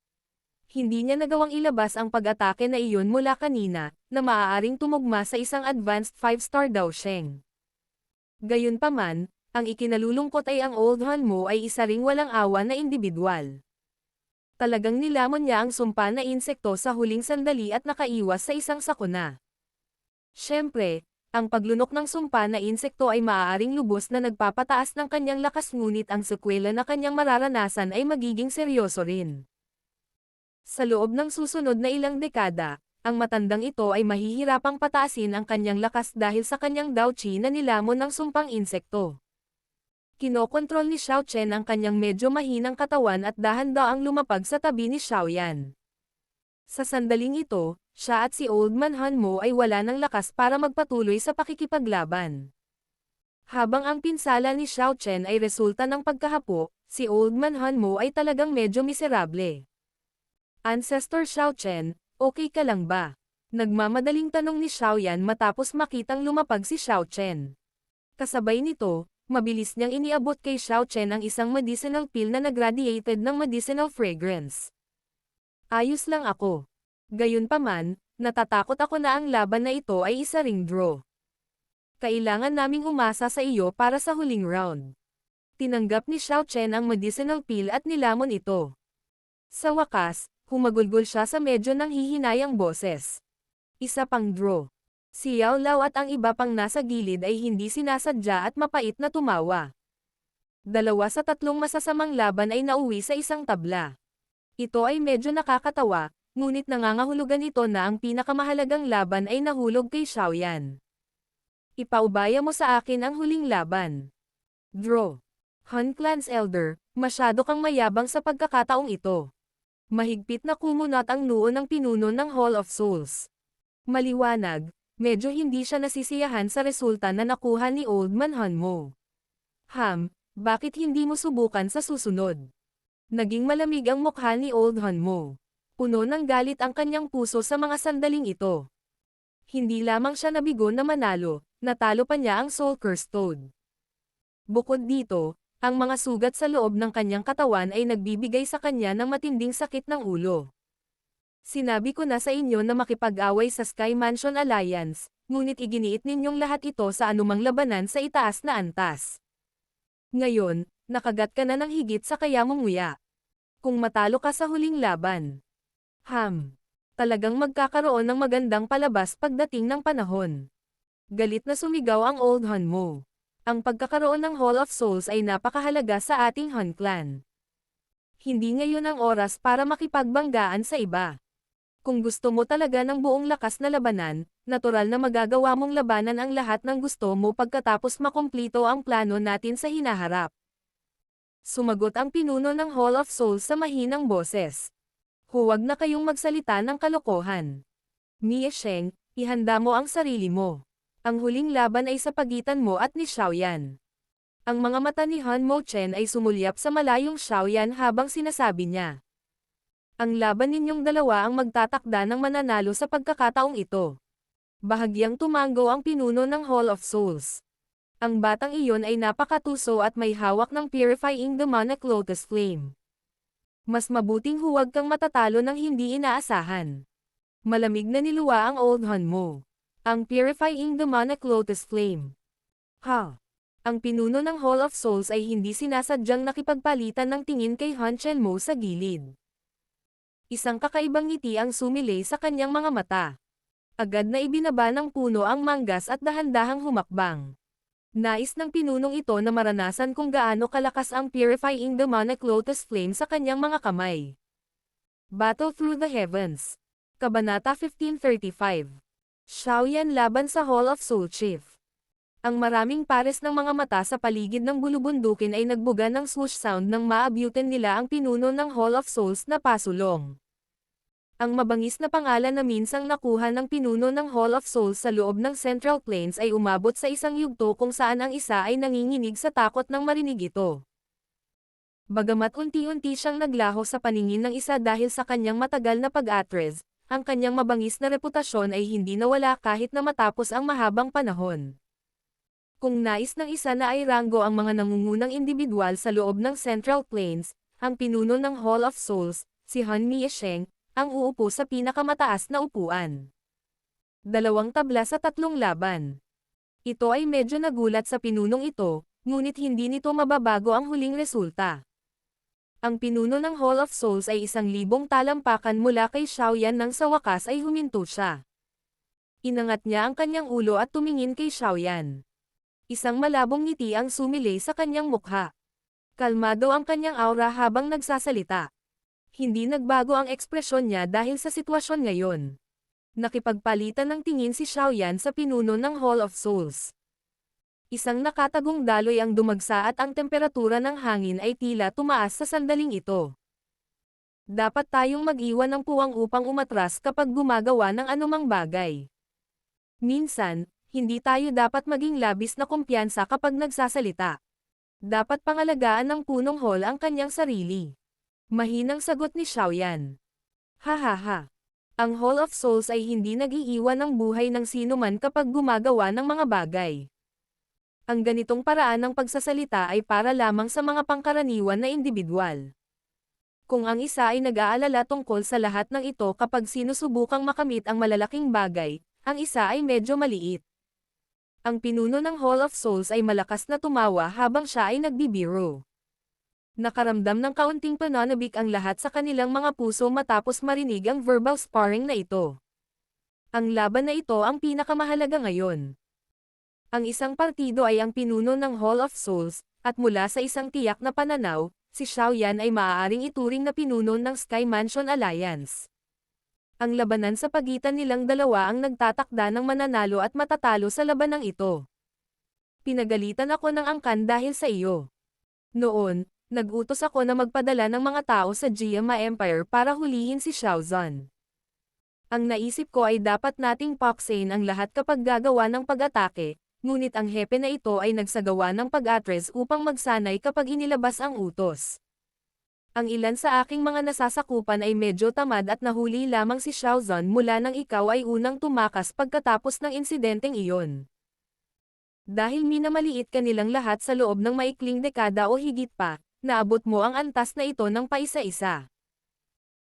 S1: Hindi niya nagawang ilabas ang pag-atake na iyon mula kanina, na maaaring tumugma sa isang advanced 5-star Dao Sheng. Gayunpaman, ang ikinalulungkot ay ang Old Hanmo ay isa ring walang awa na individual. Talagang nilamon niya ang sumpa na insekto sa huling sandali at nakaiwas sa isang sakuna. Siyempre, ang paglunok ng sumpa na insekto ay maaaring lubos na nagpapataas ng kanyang lakas ngunit ang sekwela na kanyang mararanasan ay magiging seryoso rin. Sa loob ng susunod na ilang dekada, ang matandang ito ay mahihirapang pataasin ang kanyang lakas dahil sa kanyang Dao Qi na nilamon ng sumpang insekto. Kinokontrol ni Xiao Chen ang kanyang medyo mahinang katawan at dahan-daang lumapag sa tabi ni Xiaoyan. Sa sandaling ito, siya at si Old Man Hanmo ay wala ng lakas para magpatuloy sa pakikipaglaban. Habang ang pinsala ni Xiao Chen ay resulta ng pagkahapo, si Old Man Hanmo ay talagang medyo miserable. Ancestor Xiao Chen, okay ka lang ba? Nagmamadaling tanong ni Xiaoyan matapos makitang lumapag si Xiao Chen. Kasabay nito, mabilis niyang iniabot kay Xiao Chen ang isang medicinal pill na nagradiated ng medicinal fragrance. Ayos lang ako. Gayunpaman, natatakot ako na ang laban na ito ay isa ring draw. Kailangan naming umasa sa iyo para sa huling round. Tinanggap ni Xiao Chen ang medicinal pill at nilamon ito. Sa wakas, humagulgol siya sa medyo nanghihinayang boses. Isa pang draw. Si Yao Lao at ang iba pang nasa gilid ay hindi sinasadya at mapait na tumawa. 2 sa 3 masasamang laban ay nauwi sa isang tabla. Ito ay medyo nakakatawa, ngunit nangangahulugan ito na ang pinakamahalagang laban ay nahulog kay Xiaoyan. Ipaubaya mo sa akin ang huling laban. Draw. Han Clan's Elder, masyado kang mayabang sa pagkakataong ito. Mahigpit na kumunat ang noo ng pinuno ng Hall of Souls. Maliwanag, medyo hindi siya nasisiyahan sa resulta na nakuha ni Old Man Hanmo. Bakit hindi mo subukan sa susunod? Naging malamig ang mukha ni Old Hanmo. Puno ng galit ang kanyang puso sa mga sandaling ito. Hindi lamang siya nabigo na manalo, natalo pa niya ang Soul Curse Toad. Bukod dito, ang mga sugat sa loob ng kanyang katawan ay nagbibigay sa kanya ng matinding sakit ng ulo. Sinabi ko na sa inyo na makipag-away sa Sky Mansion Alliance, ngunit iginiit ninyong lahat ito sa anumang labanan sa itaas na antas. Ngayon, nakagat ka na ng higit sa kaya mong nguya. Kung matalo ka sa huling laban. Talagang magkakaroon ng magandang palabas pagdating ng panahon. Galit na sumigaw ang Old Hanmo. Ang pagkakaroon ng Hall of Souls ay napakahalaga sa ating Han Clan. Hindi ngayon ang oras para makipagbanggaan sa iba. Kung gusto mo talaga ng buong lakas na labanan, natural na magagawa mong labanan ang lahat ng gusto mo pagkatapos makumplito ang plano natin sa hinaharap. Sumagot ang pinuno ng Hall of Souls sa mahinang boses. Huwag na kayong magsalita ng kalokohan. Mie Sheng, ihanda mo ang sarili mo. Ang huling laban ay sa pagitan mo at ni Xiaoyan. Ang mga mata ni Hanmo Chen ay sumulyap sa malayong Xiaoyan habang sinasabi niya. Ang laban ninyong dalawa ang magtatakda ng mananalo sa pagkakataong ito. Bahagyang tumango ang pinuno ng Hall of Souls. Ang batang iyon ay napakatuso at may hawak ng Purifying Demonic Lotus Flame. Mas mabuting huwag kang matatalo ng hindi inaasahan. Malamig na niluwa ang Old Hanmo. Ang Purifying Demonic Lotus Flame. Ang pinuno ng Hall of Souls ay hindi sinasadyang nakipagpalitan ng tingin kay Han Chenmo sa gilid. Isang kakaibang ngiti ang sumilay sa kanyang mga mata. Agad na ibinaba ng puno ang manggas at dahan-dahang humakbang. Nais ng pinunong ito na maranasan kung gaano kalakas ang Purifying Demonic Lotus Flame sa kanyang mga kamay. Battle Through the Heavens. Kabanata 1535. Xiaoyan laban sa Hall of Soul Chief. Ang maraming pares ng mga mata sa paligid ng bulubundukin ay nagbuga ng swoosh sound nang maabutan nila ang pinuno ng Hall of Souls na pasulong. Ang mabangis na pangalan na minsang nakuha ng pinuno ng Hall of Souls sa loob ng Central Plains ay umabot sa isang yugto kung saan ang isa ay nanginginig sa takot nang marinig ito. Bagamat unti-unti siyang naglaho sa paningin ng isa dahil sa kanyang matagal na pag-atres, ang kanyang mabangis na reputasyon ay hindi nawala kahit na matapos ang mahabang panahon. Kung nais ng isa na ay ranggo ang mga nangungunang individual sa loob ng Central Plains, ang pinuno ng Hall of Souls, si Han Miesheng, ang uupo sa pinakamataas na upuan. 2 tabla sa 3 laban. Ito ay medyo nagulat sa pinunong ito, ngunit hindi nito mababago ang huling resulta. Ang pinuno ng Hall of Souls ay 1,000 talampakan mula kay Xiaoyan nang sa wakas ay huminto siya. Inangat niya ang kanyang ulo at tumingin kay Xiaoyan. Isang malabong ngiti ang sumilay sa kanyang mukha. Kalmado ang kanyang aura habang nagsasalita. Hindi nagbago ang ekspresyon niya dahil sa sitwasyon ngayon. Nakipagpalitan ng tingin si Xiaoyan sa pinuno ng Hall of Souls. Isang nakatagong daloy ang dumagsa at ang temperatura ng hangin ay tila tumaas sa sandaling ito. Dapat tayong mag-iwan ng puwang upang umatras kapag gumagawa ng anumang bagay. Minsan, hindi tayo dapat maging labis na kumpiyansa kapag nagsasalita. Dapat pangalagaan ng punong hall ang kanyang sarili. Mahinang sagot ni Xiaoyan. Hahaha. Ang Hall of Souls ay hindi nag-iiwan ng buhay ng sinuman kapag gumagawa ng mga bagay. Ang ganitong paraan ng pagsasalita ay para lamang sa mga pangkaraniwan na individual. Kung ang isa ay nag-aalala tungkol sa lahat ng ito kapag sinusubukang makamit ang malalaking bagay, ang isa ay medyo maliit. Ang pinuno ng Hall of Souls ay malakas na tumawa habang siya ay nagbibiro. Nakaramdam ng kaunting pananabik ang lahat sa kanilang mga puso matapos marinig ang verbal sparring na ito. Ang laban na ito ang pinakamahalaga ngayon. Ang isang partido ay ang pinuno ng Hall of Souls, at mula sa isang tiyak na pananaw, si Xiaoyan ay maaaring ituring na pinuno ng Sky Mansion Alliance. Ang labanan sa pagitan nilang dalawa ang nagtatakda ng mananalo at matatalo sa labanang ito. Pinagalitan ako ng angkan dahil sa iyo. Noon, nag-utos ako na magpadala ng mga tao sa Jiama Empire para hulihin si Xiaozan. Ang naisip ko ay dapat nating paksain ang lahat kapag gagawa ng pag-atake, ngunit ang hepe na ito ay nagsagawa ng pag-atres upang magsanay kapag inilabas ang utos. Ang ilan sa aking mga nasasakupan ay medyo tamad at nahuli lamang si Xiaozan mula nang ikaw ay unang tumakas pagkatapos ng insidenteng iyon. Dahil minamaliit ka nilang lahat sa loob ng maikling dekada o higit pa, naabot mo ang antas na ito ng paisa-isa.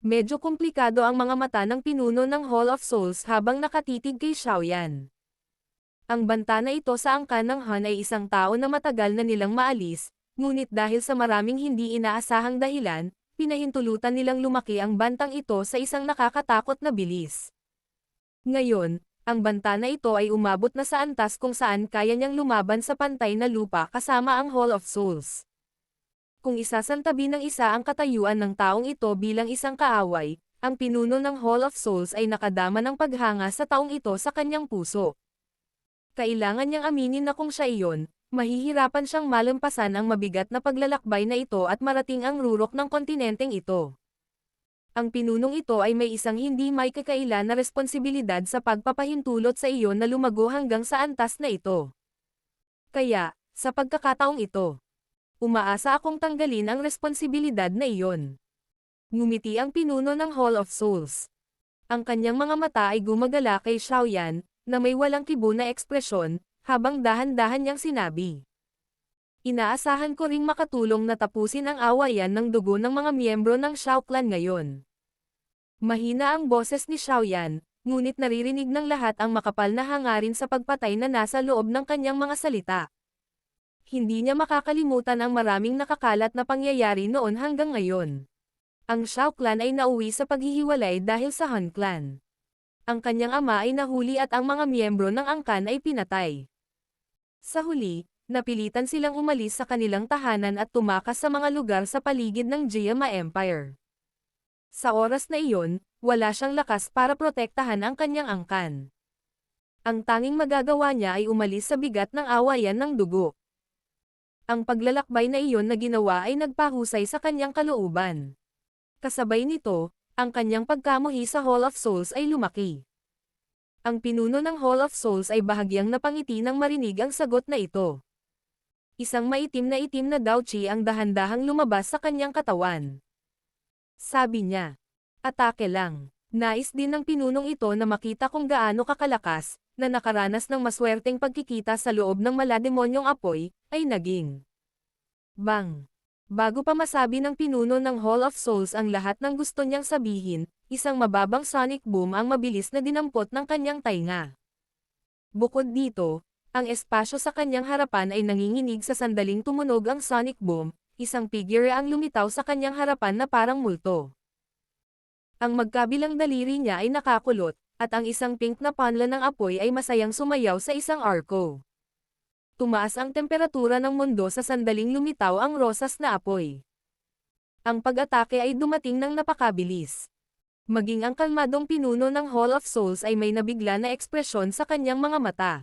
S1: Medyo komplikado ang mga mata ng pinuno ng Hall of Souls habang nakatitig kay Xiaoyan. Ang banta na ito sa angkan ng Han ay isang tao na matagal na nilang maalis, ngunit dahil sa maraming hindi inaasahang dahilan, pinahintulutan nilang lumaki ang bantang ito sa isang nakakatakot na bilis. Ngayon, ang banta na ito ay umabot na sa antas kung saan kaya niyang lumaban sa pantay na lupa kasama ang Hall of Souls. Kung isasantabi ng isa ang katayuan ng taong ito bilang isang kaaway, ang pinuno ng Hall of Souls ay nakadama ng paghanga sa taong ito sa kanyang puso. Kailangan niyang aminin na kung siya iyon, mahihirapan siyang malampasan ang mabigat na paglalakbay na ito at marating ang rurok ng kontinenteng ito. Ang pinunong ito ay may isang hindi may kakaila na responsibilidad sa pagpapahintulot sa iyo na lumago hanggang sa antas na ito. Kaya, sa pagkakataong ito, umaasa akong tanggalin ang responsibilidad na iyon. Ngumiti ang pinuno ng Hall of Souls. Ang kanyang mga mata ay gumagala kay Xiaoyan, na may walang kibo na ekspresyon, habang dahan-dahan niyang sinabi. Inaasahan ko ring makatulong na tapusin ang awayan ng dugo ng mga miyembro ng Xiao Clan ngayon. Mahina ang boses ni Xiaoyan, ngunit naririnig ng lahat ang makapal na hangarin sa pagpatay na nasa loob ng kanyang mga salita. Hindi niya makakalimutan ang maraming nakakalat na pangyayari noon hanggang ngayon. Ang Xiao Clan ay nauwi sa paghihiwalay dahil sa Han Clan. Ang kanyang ama ay nahuli at ang mga miyembro ng angkan ay pinatay. Sa huli, napilitan silang umalis sa kanilang tahanan at tumakas sa mga lugar sa paligid ng Jiama Empire. Sa oras na iyon, wala siyang lakas para protektahan ang kanyang angkan. Ang tanging magagawa niya ay umalis sa bigat ng awayan ng dugo. Ang paglalakbay na iyon na ginawa ay nagpahusay sa kanyang kalooban. Kasabay nito, ang kanyang pagkamuhi sa Hall of Souls ay lumaki. Ang pinuno ng Hall of Souls ay bahagyang napangiti nang marinig ang sagot na ito. Isang itim na Daochi ang dahan-dahang lumabas sa kanyang katawan. Sabi niya, atake lang. Nais din ng pinunong ito na makita kung gaano kakalakas, na nakaranas ng maswerteng pagkikita sa loob ng malademonyong apoy, ay naging. Bang! Bago pa masabi ng pinuno ng Hall of Souls ang lahat ng gusto niyang sabihin, isang mababang sonic boom ang mabilis na dinampot ng kanyang tainga. Bukod dito, ang espasyo sa kanyang harapan ay nanginginig sa sandaling tumunog ang sonic boom, isang figure ang lumitaw sa kanyang harapan na parang multo. Ang magkabilang daliri niya ay nakakulot, at ang isang pink na panla ng apoy ay masayang sumayaw sa isang arko. Tumaas ang temperatura ng mundo sa sandaling lumitaw ang rosas na apoy. Ang pag-atake ay dumating ng napakabilis. Maging ang kalmadong pinuno ng Hall of Souls ay may nabigla na ekspresyon sa kanyang mga mata.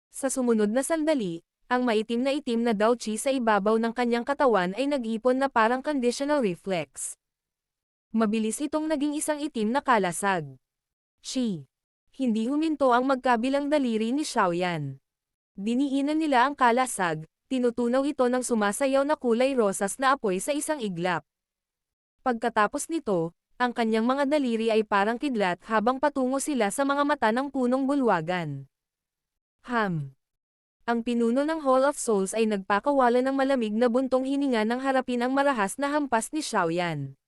S1: Sa sumunod na sandali, ang itim na Daochi sa ibabaw ng kanyang katawan ay nag-ipon na parang conditional reflex. Mabilis itong naging isang itim na kalasag. Chi. Hindi huminto ang magkabilang daliri ni Xiaoyan. Diniinan nila ang kalasag, tinutunaw ito ng sumasayaw na kulay rosas na apoy sa isang iglap. Pagkatapos nito, ang kanyang mga daliri ay parang kidlat habang patungo sila sa mga mata ng punong bulwagan. Ang pinuno ng Hall of Souls ay nagpakawala ng malamig na buntong hininga nang harapin ang marahas na hampas ni Xiaoyan.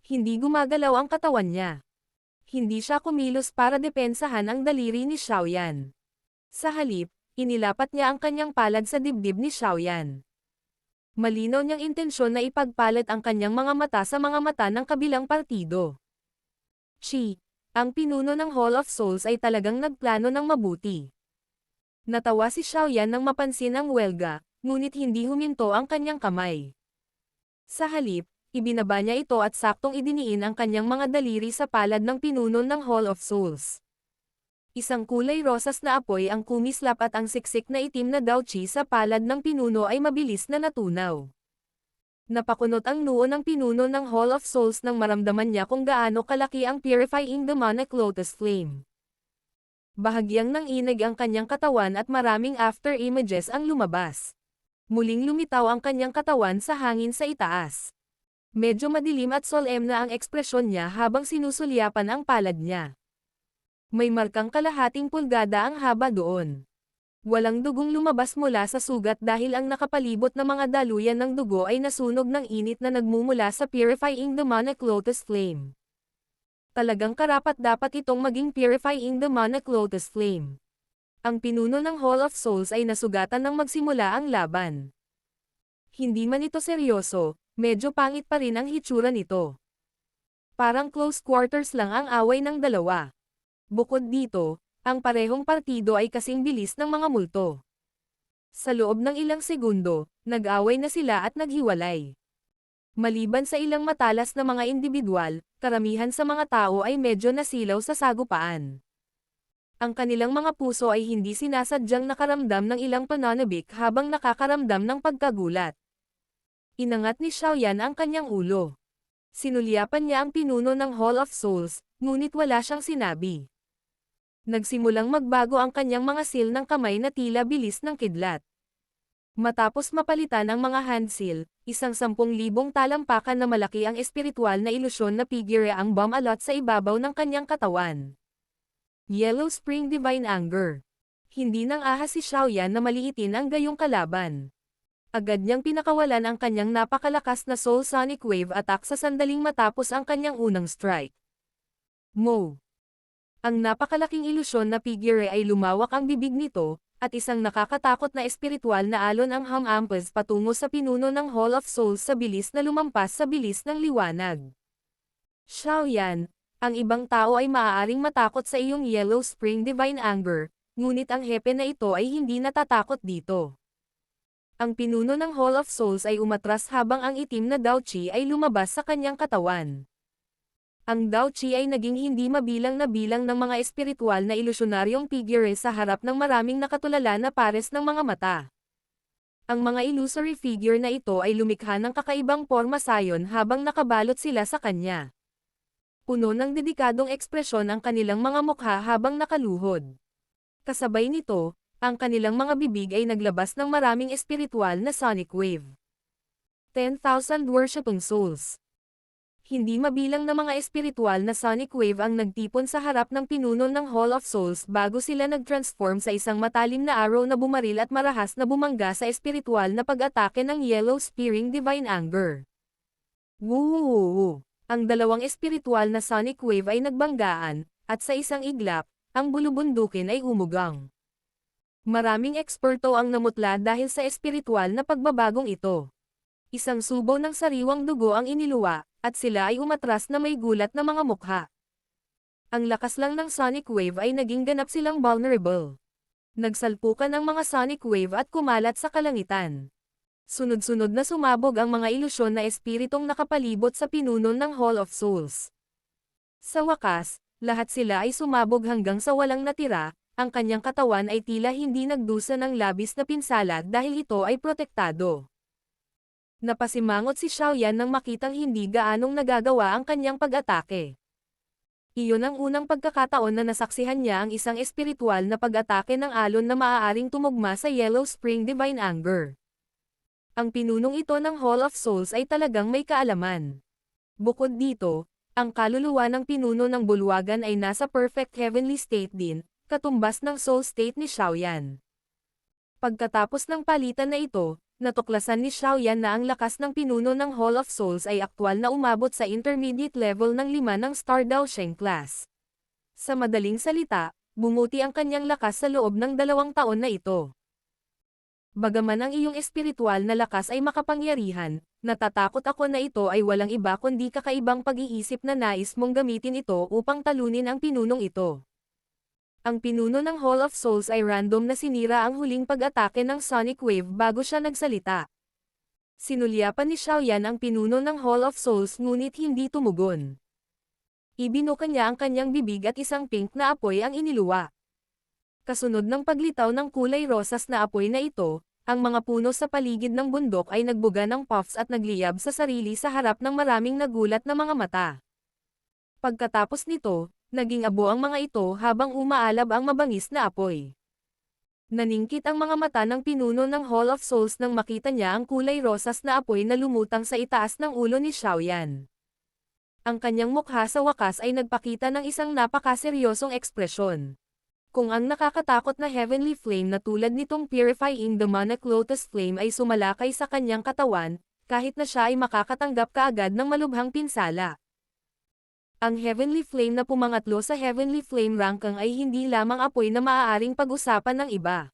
S1: Hindi gumagalaw ang katawan niya. Hindi siya kumilos para depensahan ang daliri ni Xiaoyan. Sa halip, inilapat niya ang kanyang palad sa dibdib ni Xiaoyan. Malinaw niyang intensyon na ipagpalit ang kanyang mga mata sa mga mata ng kabilang partido. Chi, ang pinuno ng Hall of Souls ay talagang nagplano ng mabuti. Natawa si Xiaoyan nang mapansin ang welga, ngunit hindi huminto ang kanyang kamay. Sa halip, ibinaba niya ito at saktong idiniin ang kanyang mga daliri sa palad ng pinuno ng Hall of Souls. Isang kulay rosas na apoy ang kumislap at ang siksik na itim na Daochi sa palad ng pinuno ay mabilis na natunaw. Napakunot ang noo ng pinuno ng Hall of Souls nang maramdaman niya kung gaano kalaki ang purifying demonic lotus flame. Bahagyang nanginig ang kanyang katawan at maraming after images ang lumabas. Muling lumitaw ang kanyang katawan sa hangin sa itaas. Medyo madilim at solemn na ang ekspresyon niya habang sinusulyapan ang palad niya. May markang kalahating pulgada ang haba doon. Walang dugong lumabas mula sa sugat dahil ang nakapalibot na mga daluyan ng dugo ay nasunog ng init na nagmumula sa purifying demonic lotus flame. Talagang karapat-dapat itong maging purifying demonic lotus flame. Ang pinuno ng Hall of Souls ay nasugatan nang magsimula ang laban. Hindi man ito seryoso, medyo pangit pa rin ang hitsura nito. Parang close quarters lang ang away ng dalawa. Bukod dito, ang parehong partido ay kasing bilis ng mga multo. Sa loob ng ilang segundo, nag-away na sila at naghiwalay. Maliban sa ilang matalas na mga individual, karamihan sa mga tao ay medyo nasilaw sa sagupaan. Ang kanilang mga puso ay hindi sinasadyang nakaramdam ng ilang pananabik habang nakakaramdam ng pagkagulat. Inangat ni Xiaoyan ang kanyang ulo. Sinulyapan niya ang pinuno ng Hall of Souls, ngunit wala siyang sinabi. Nagsimulang magbago ang kanyang mga seal ng kamay na tila bilis ng kidlat. Matapos mapalitan ang mga hand seal, isang 10,000 talampakan na malaki ang espiritual na ilusyon na figure ang bumalot sa ibabaw ng kanyang katawan. Yellow Spring Divine Anger. Hindi nang ahas si Xiaoyan na maliitin ang gayong kalaban. Agad niyang pinakawalan ang kanyang napakalakas na Soul Sonic Wave attack sa sandaling matapos ang kanyang unang strike. Mo. Ang napakalaking ilusyon na figure ay lumawak ang bibig nito, at isang nakakatakot na espiritual na alon ang humampas patungo sa pinuno ng Hall of Souls sa bilis na lumampas sa bilis ng liwanag. Xiaoyan, ang ibang tao ay maaaring matakot sa iyong Yellow Spring Divine Anger, ngunit ang hepe na ito ay hindi natatakot dito. Ang pinuno ng Hall of Souls ay umatras habang ang itim na Daochi ay lumabas sa kanyang katawan. Ang Daochi ay naging hindi mabilang na bilang ng mga espiritual na ilusyonaryong figure sa harap ng maraming nakatulala na pares ng mga mata. Ang mga illusory figure na ito ay lumikha ng kakaibang porma sayon habang nakabalot sila sa kanya. Puno ng dedikadong ekspresyon ang kanilang mga mukha habang nakaluhod. Kasabay nito, Ang kanilang mga bibig ay naglabas ng maraming espiritual na sonic wave. 10,000 worshipping souls. Hindi mabilang na mga espiritual na sonic wave ang nagtipon sa harap ng pinuno ng Hall of Souls bago sila nag-transform sa isang matalim na arrow na bumaril at marahas na bumangga sa espiritual na pag-atake ng Yellow Spearing Divine Anger. Woo! Ang dalawang espiritual na sonic wave ay nagbanggaan, at sa isang iglap, ang bulubundukin ay humugang. Maraming eksperto ang namutla dahil sa espiritual na pagbabagong ito. Isang subo ng sariwang dugo ang iniluwa, at sila ay umatras na may gulat na mga mukha. Ang lakas lang ng sonic wave ay naging ganap silang vulnerable. Nagsalpukan ang mga sonic wave at kumalat sa kalangitan. Sunod-sunod na sumabog ang mga ilusyon na espiritong nakapalibot sa pinuno ng Hall of Souls. Sa wakas, lahat sila ay sumabog hanggang sa walang natira, ang kanyang katawan ay tila hindi nagdusa ng labis na pinsala dahil ito ay protektado. Napasimangot si Xiaoyan nang makitang hindi gaanong nagagawa ang kanyang pag-atake. Iyon ang unang pagkakataon na nasaksihan niya ang isang espiritual na pag-atake ng alon na maaaring tumugma sa Yellow Spring Divine Anger. Ang pinunong ito ng Hall of Souls ay talagang may kaalaman. Bukod dito, ang kaluluwa ng pinuno ng bulwagan ay nasa perfect heavenly state din, katumbas ng soul state ni Xiaoyan. Pagkatapos ng palitan na ito, natuklasan ni Xiaoyan na ang lakas ng pinuno ng Hall of Souls ay aktwal na umabot sa intermediate level ng 5 ng Star Dao Sheng class. Sa madaling salita, bumuti ang kanyang lakas sa loob ng 2 taon na ito. Bagaman ang iyong espiritual na lakas ay makapangyarihan, natatakot ako na ito ay walang iba kundi kakaibang pag-iisip na nais mong gamitin ito upang talunin ang pinunong ito. Ang pinuno ng Hall of Souls ay random na sinira ang huling pag-atake ng Sonic Wave bago siya nagsalita. Sinulyapan ni Xiaoyan ang pinuno ng Hall of Souls ngunit hindi tumugon. Ibinuka niya ang kanyang bibig at isang pink na apoy ang iniluwa. Kasunod ng paglitaw ng kulay rosas na apoy na ito, ang mga puno sa paligid ng bundok ay nagbuga ng puffs at nagliyab sa sarili sa harap ng maraming nagulat na mga mata. Pagkatapos nito, naging abo ang mga ito habang umaalab ang mabangis na apoy. Naningkit ang mga mata ng pinuno ng Hall of Souls nang makita niya ang kulay rosas na apoy na lumutang sa itaas ng ulo ni Xiaoyan. Ang kanyang mukha sa wakas ay nagpakita ng isang napakaseryosong ekspresyon. Kung ang nakakatakot na heavenly flame na tulad nitong purifying demonic lotus flame ay sumalakay sa kanyang katawan, kahit na siya ay makakatanggap kaagad ng malubhang pinsala. Ang heavenly flame na pumangatlo sa heavenly flame ranking ay hindi lamang apoy na maaaring pag-usapan ng iba.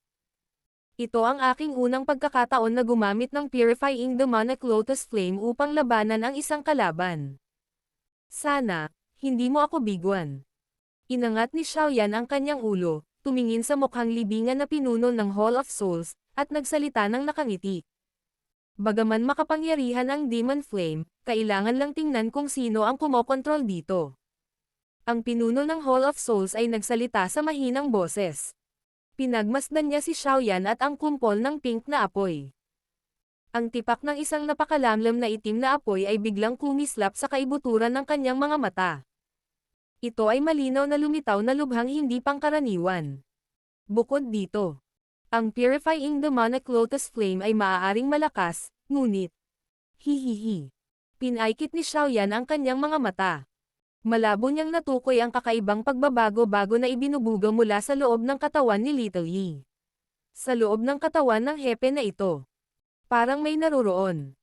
S1: Ito ang aking unang pagkakataon na gumamit ng purifying demonic lotus flame upang labanan ang isang kalaban. Sana, hindi mo ako biguan. Inangat ni Xiaoyan ang kanyang ulo, tumingin sa mukhang libingan na pinuno ng Hall of Souls, at nagsalita ng nakangiti. Bagaman makapangyarihan ang Demon Flame, kailangan lang tingnan kung sino ang kumokontrol dito. Ang pinuno ng Hall of Souls ay nagsalita sa mahinang boses. Pinagmasdan niya si Xiaoyan at ang kumpol ng pink na apoy. Ang tipak ng isang napakalamlam na itim na apoy ay biglang kumislap sa kaibuturan ng kanyang mga mata. Ito ay malinaw na lumitaw na lubhang hindi pangkaraniwan. Bukod dito, ang purifying demonic lotus flame ay maaaring malakas, ngunit, hihihi. Pinaikit ni Xiaoyan ang kanyang mga mata. Malabo niyang natukoy ang kakaibang pagbabago bago na ibinubuga mula sa loob ng katawan ni Little Yi. Sa loob ng katawan ng hepe na ito. Parang may naroroon.